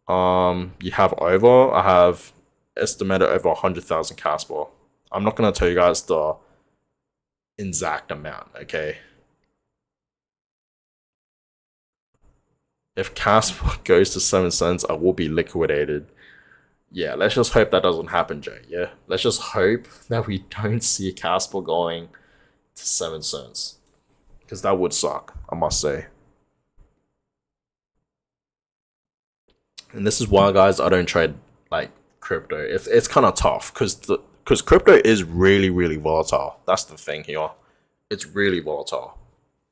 you have over? I have estimated over 100,000 Kaspa. I'm not gonna tell you guys the exact amount, okay? If Kaspa goes to 7 cents, I will be liquidated. Yeah, let's just hope that doesn't happen, Jay. Yeah, let's just hope that we don't see Kaspa going to 7 cents. Because that would suck, I must say. And this is why, guys, I don't trade like crypto. It's kind of tough because crypto is really, really volatile. That's the thing here. It's really volatile,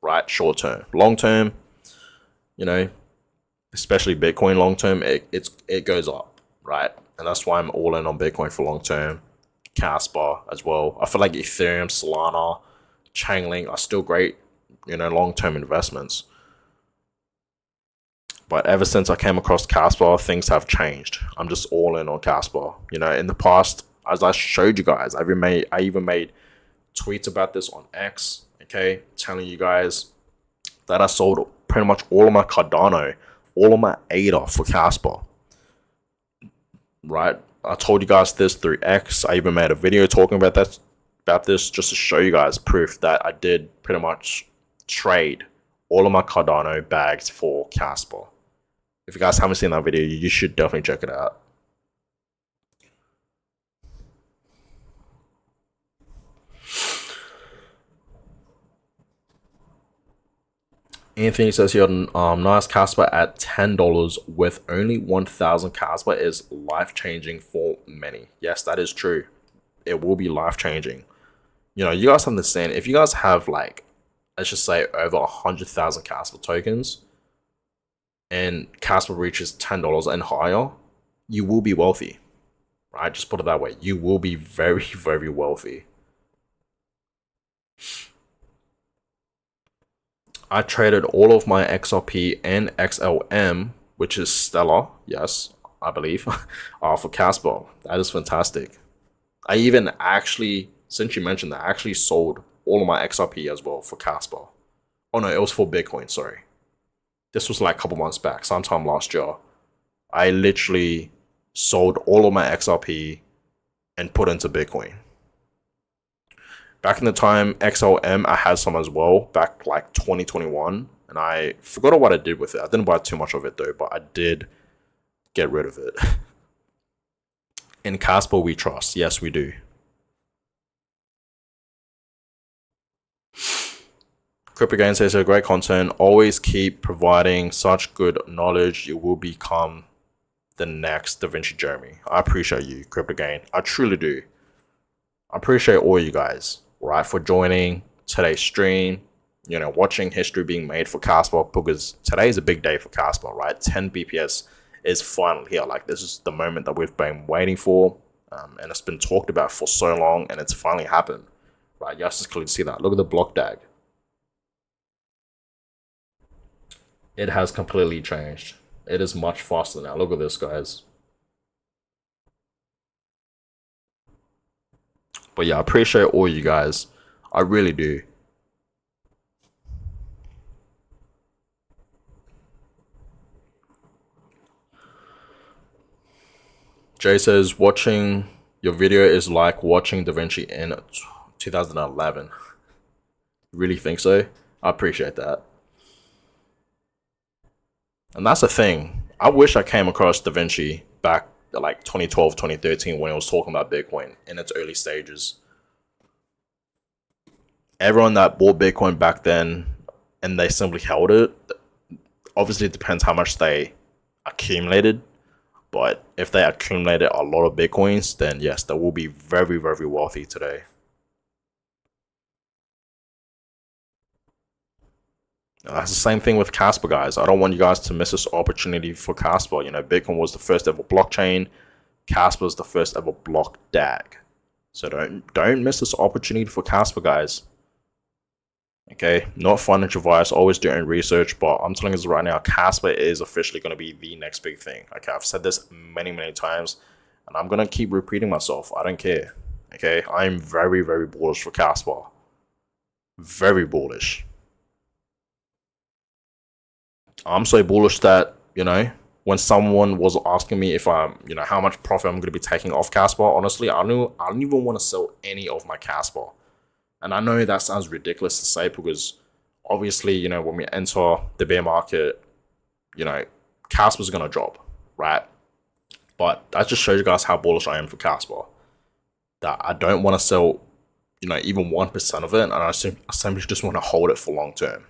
right? Short term, long term, you know, especially Bitcoin long term, it goes up, right? And that's why I'm all in on Bitcoin for long term. Kaspa as well. I feel like Ethereum, Solana, Chainlink are still great, you know, long term investments. But ever since I came across Kaspa, things have changed. I'm just all in on Kaspa. You know, in the past, as I showed you guys, I even made tweets about this on X, okay, telling you guys that I sold pretty much all of my Cardano, all of my ADA for Kaspa, right? I told you guys this through X. I even made a video talking about this just to show you guys proof that I did pretty much trade all of my Cardano bags for Kaspa. If you guys haven't seen that video, you should definitely check it out. Anthony says here, nice Kaspa at $10 with only 1,000 Kaspa is life-changing for many. Yes, that is true. It will be life-changing. You know, you guys understand, if you guys have like, let's just say over 100,000 Kaspa tokens, and Kaspa reaches $10 and higher, you will be wealthy, right? Just put it that way. You will be very, very wealthy. I traded all of my XRP and XLM, which is Stellar, yes, I believe, for Kaspa. That is fantastic. I even actually, since you mentioned that, I actually sold all of my XRP as well for Kaspa. Oh no, it was for Bitcoin, sorry. This was like a couple months back, sometime last year. I literally sold all of my XRP and put into Bitcoin. Back in the time, XLM, I had some as well, back like 2021. And I forgot what I did with it. I didn't buy too much of it though, but I did get rid of it. In Kaspa, we trust. Yes, we do. Crypto Gain says, great content. Always keep providing such good knowledge. You will become the next Da Vinci Jeremy. I appreciate you, Crypto Gain. I truly do. I appreciate all you guys, right, for joining today's stream, you know, watching history being made for Kaspa, because today is a big day for Kaspa, right? 10 BPS is finally here. Like, this is the moment that we've been waiting for, and it's been talked about for so long, and it's finally happened, right? You guys just clearly see that. Look at the block DAG. It has completely changed. It is much faster now. Look at this, guys. But yeah, I appreciate all you guys. I really do. Jay says, watching your video is like watching Da Vinci in 2011. Really think so? I appreciate that. And that's the thing. I wish I came across Da Vinci back like 2012, 2013 when it was talking about Bitcoin in its early stages. Everyone that bought Bitcoin back then and they simply held it, obviously it depends how much they accumulated. But if they accumulated a lot of Bitcoins, then yes, they will be very, very wealthy today. That's the same thing with Kaspa, guys. I don't want you guys to miss this opportunity for Kaspa. You know, Bitcoin was the first ever blockchain. Kaspa is the first ever block DAG. So don't miss this opportunity for Kaspa, guys. Okay, not financial advice, always doing research, but I'm telling you right now, Kaspa is officially going to be the next big thing. Okay, I've said this many, many times, and I'm going to keep repeating myself. I don't care. Okay, I'm very, very bullish for Kaspa. Very bullish. I'm so bullish that, you know, when someone was asking me if I'm, you know, how much profit I'm going to be taking off Kaspa, honestly, I don't even want to sell any of my Kaspa. And I know that sounds ridiculous to say because obviously, you know, when we enter the bear market, you know, Kaspa's going to drop, right? But that just shows you guys how bullish I am for Kaspa. That I don't want to sell, you know, even 1% of it. And I simply just want to hold it for long term.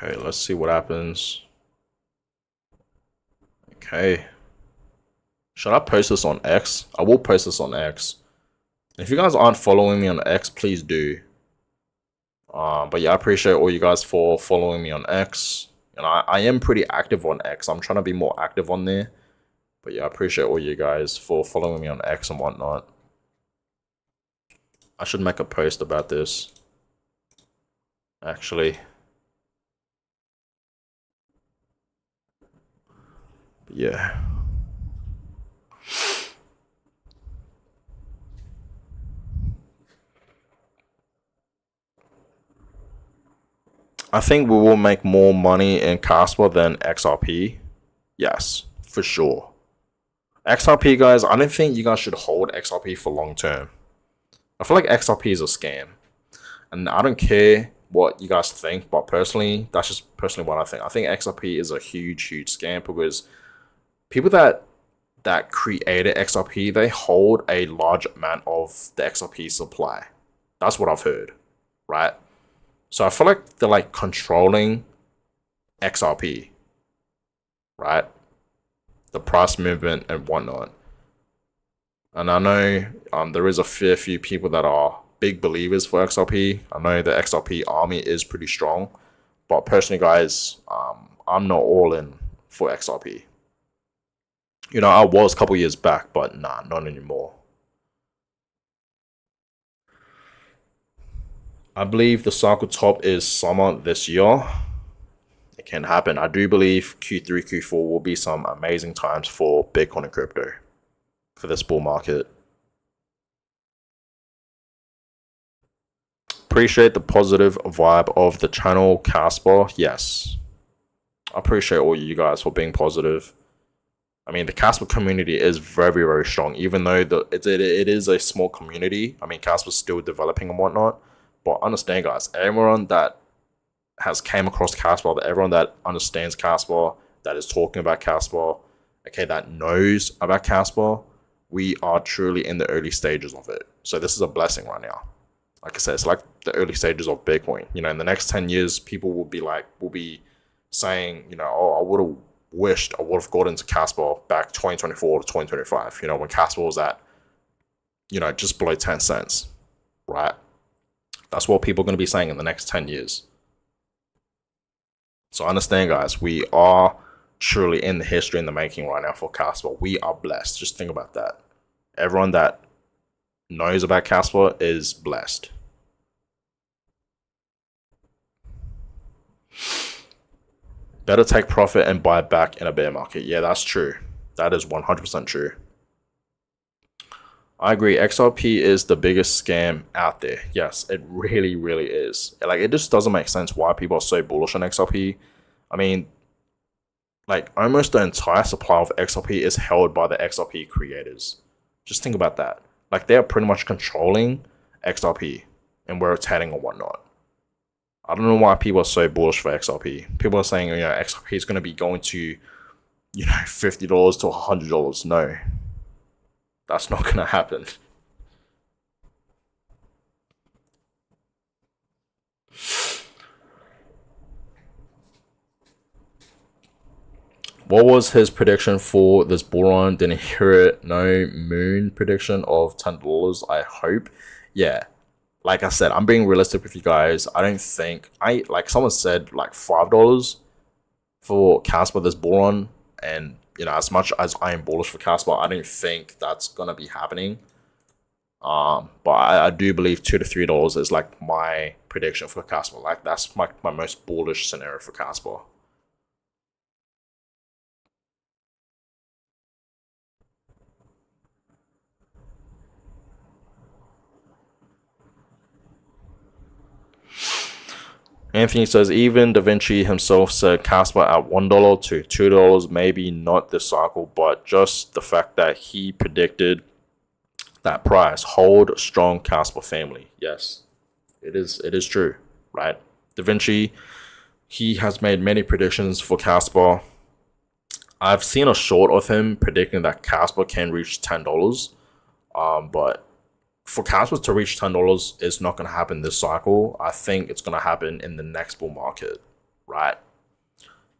Okay, let's see what happens. Okay. Should I post this on X? I will post this on X. If you guys aren't following me on X, please do. But yeah, I appreciate all you guys for following me on X. And I am pretty active on X. I'm trying to be more active on there. But yeah, I appreciate all you guys for following me on X and whatnot. I should make a post about this. Actually. But yeah. I think we will make more money in Kaspa than XRP. Yes, for sure. XRP, guys, I don't think you guys should hold XRP for long term. I feel like XRP is a scam. And I don't care what you guys think, but personally, that's just personally what I think. I think XRP is a huge, huge scam because people that created XRP, they hold a large amount of the XRP supply. That's what I've heard, right? So I feel like they're like controlling XRP, right? the price movement and whatnot. And I know there is a fair few people that are big believers for XRP. I know the XRP army is pretty strong, but personally, guys, I'm not all in for XRP. I was a couple years back, but nah, not anymore. I believe the cycle top is summer this year. It can happen. I do believe Q3, Q4 will be some amazing times for Bitcoin and crypto for this bull market. Appreciate the positive vibe of the channel, Kaspa. Yes. I appreciate all you guys for being positive. I mean, the Kaspa community is very, very strong, even though it is a small community. I mean, Kaspa's still developing and whatnot. But understand, guys, everyone that has came across Kaspa, everyone that understands Kaspa, that is talking about Kaspa, okay, that knows about Kaspa, we are truly in the early stages of it. So this is a blessing right now. Like I said, it's like the early stages of Bitcoin. In the next 10 years, people will be saying, oh, I would have wished I would have got into Kaspa back 2024 to 2025, when Kaspa was at, just below 10 cents, right? That's what people are going to be saying in the next 10 years. So understand, guys, we are truly in the history in the making right now for Kaspa. We are blessed. Just think about that. Everyone that knows about Kaspa is blessed. Better take profit and buy back in a bear market. Yeah, that's true. That is 100% true. I agree. XRP is the biggest scam out there. Yes, it really, really is. It just doesn't make sense why people are so bullish on XRP. I mean, almost the entire supply of XRP is held by the XRP creators. Just think about that. They're pretty much controlling XRP and where it's heading and whatnot. I don't know why people are so bullish for XRP. People are saying, XRP is going to be going to, $50 to $100. No, that's not going to happen. What was his prediction for this bull run? Didn't hear it. No moon prediction of $10. I hope. Yeah. Like I said, I'm being realistic with you guys. I don't think someone said $5 for Kaspa this bull run, and as much as I am bullish for Kaspa, I don't think that's gonna be happening. But I do believe $2 to $3 is my prediction for Kaspa. That's my most bullish scenario for Kaspa. Anthony says, even Da Vinci himself said Kaspa at $1 to $2, maybe not this cycle, but just the fact that he predicted that price. Hold strong Kaspa family. Yes, it is true, right? Da Vinci, he has made many predictions for Kaspa. I've seen a short of him predicting that Kaspa can reach $10. But for Kaspa to reach $10 is not going to happen this cycle. I think it's going to happen in the next bull market, right?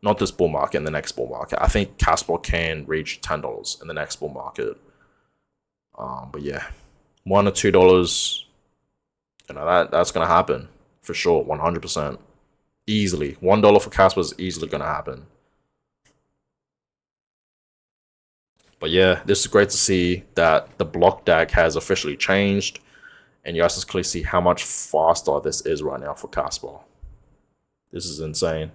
Not this bull market, in the next bull market. I think Kaspa can reach $10 in the next bull market. But yeah, $1 or $2, that's going to happen for sure, 100%. Easily. $1 for Kaspa is easily going to happen. But yeah, this is great to see that the block DAG has officially changed, and you guys can clearly see how much faster this is right now for Kaspa. This is insane.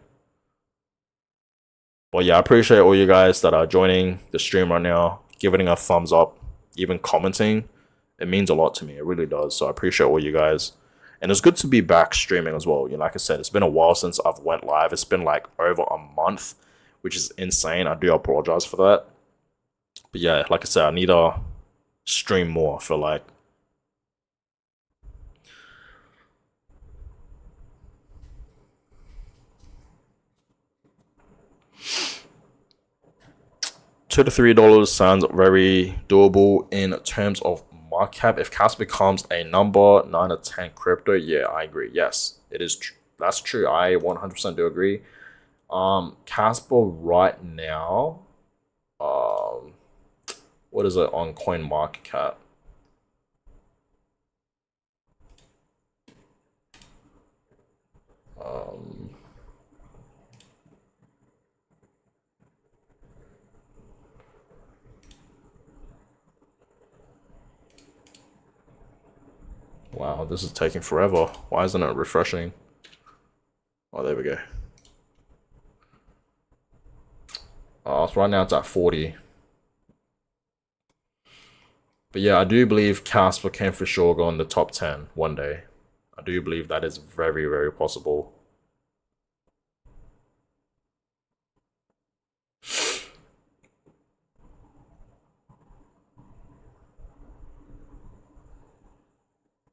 But yeah, I appreciate all you guys that are joining the stream right now, giving a thumbs up, even commenting. It means a lot to me. It really does. So I appreciate all you guys. And it's good to be back streaming as well. Like I said, it's been a while since I've went live. It's been over a month, which is insane. I do apologize for that. But yeah, like I said, I need to stream more for $2 to $3 sounds very doable in terms of market cap. If Kaspa becomes a number 9 or 10 crypto, yeah, I agree. Yes, it is. That's true. I 100% do agree. Kaspa right now, Um, what is it on CoinMarketCap? Um, wow, this is taking forever. Why isn't it refreshing? Oh, there we go. So right now it's at 40. But yeah, I do believe Kaspa can for sure go in the top 10 one day. I do believe that is very, very possible.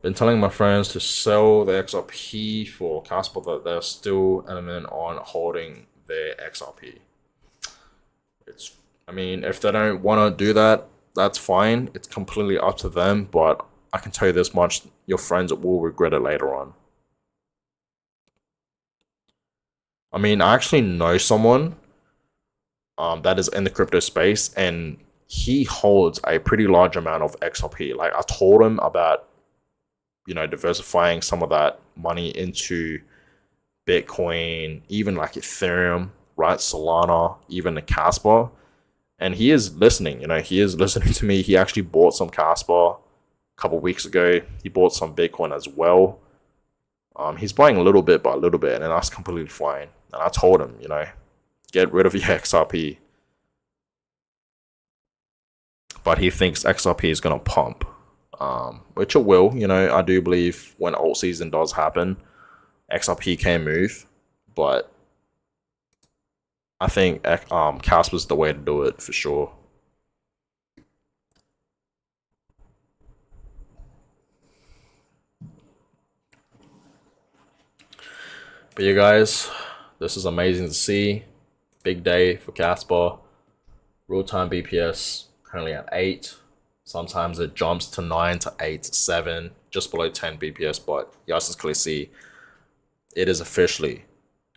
Been telling my friends to sell the XRP for Kaspa, but they're still adamant on holding their XRP. I mean, if they don't want to do that, that's fine. It's completely up to them, but I can tell you this much, your friends will regret it later on. I mean, I actually know someone that is in the crypto space, and he holds a pretty large amount of XRP. Like, I told him about, diversifying some of that money into Bitcoin, even like Ethereum, right? Solana, even the Kaspa. And he is listening, he is listening to me. He actually bought some Kaspa a couple weeks ago. He bought some Bitcoin as well. He's buying a little bit by a little bit, and that's completely fine. And I told him, get rid of your XRP. But he thinks XRP is going to pump, which it will. I do believe when alt season does happen, XRP can move, but I think Kaspa's the way to do it for sure. But yeah, guys, this is amazing to see. Big day for Kaspa. Real-time BPS currently at 8. Sometimes it jumps to 9 to 8 to 7, just below 10 BPS. But you guys can clearly see it is officially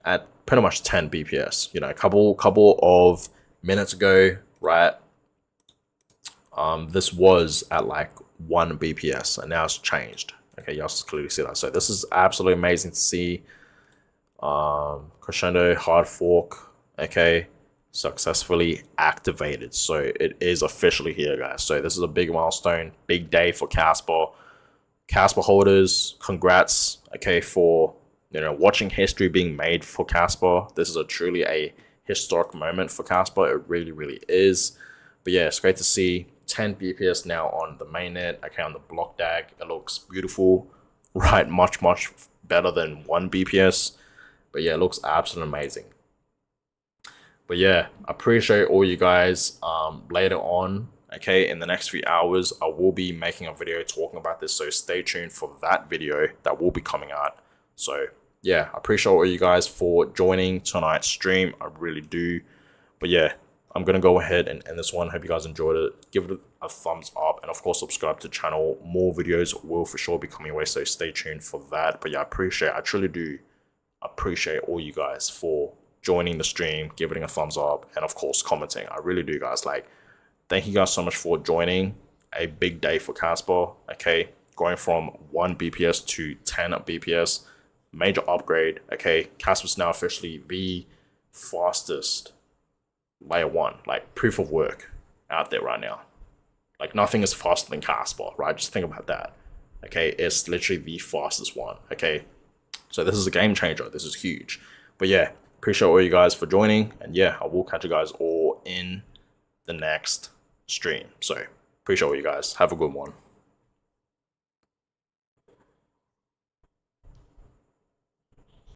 at pretty much 10 BPS. A couple of minutes ago, right? This was at like 1 BPS, and now it's changed. Okay, y'all can clearly see that. So this is absolutely amazing to see. Crescendo hard fork, okay, successfully activated. So it is officially here, guys. So this is a big milestone, big day for Kaspa. Kaspa holders, congrats, okay, for watching history being made for Kaspa. This is truly a historic moment for Kaspa. It really, really is. But yeah, it's great to see 10 BPS now on the mainnet. Okay, on the block DAG, it looks beautiful, right? Much, much better than 1 BPS. But yeah, it looks absolutely amazing. But yeah, I appreciate all you guys. Later on, okay, in the next few hours, I will be making a video talking about this. So stay tuned for that video that will be coming out. So yeah, I appreciate all you guys for joining tonight's stream. I really do. But yeah, I'm going to go ahead and end this one. Hope you guys enjoyed it. Give it a thumbs up. And of course, subscribe to the channel. More videos will for sure be coming away. So stay tuned for that. But yeah, I truly do appreciate all you guys for joining the stream, giving a thumbs up, and of course commenting. I really do, guys. Like, thank you guys so much for joining. A big day for Kaspa. Okay, going from 1 BPS to 10 BPS, major upgrade. Okay, Kaspa's now officially the fastest layer 1, like proof of work out there right now. Like, nothing is faster than Kaspa, right? Just think about that. Okay, it's literally the fastest one. Okay, so this is a game changer. This is huge. But yeah, appreciate all you guys for joining. And yeah, I will catch you guys all in the next stream. So appreciate all you guys. Have a good one.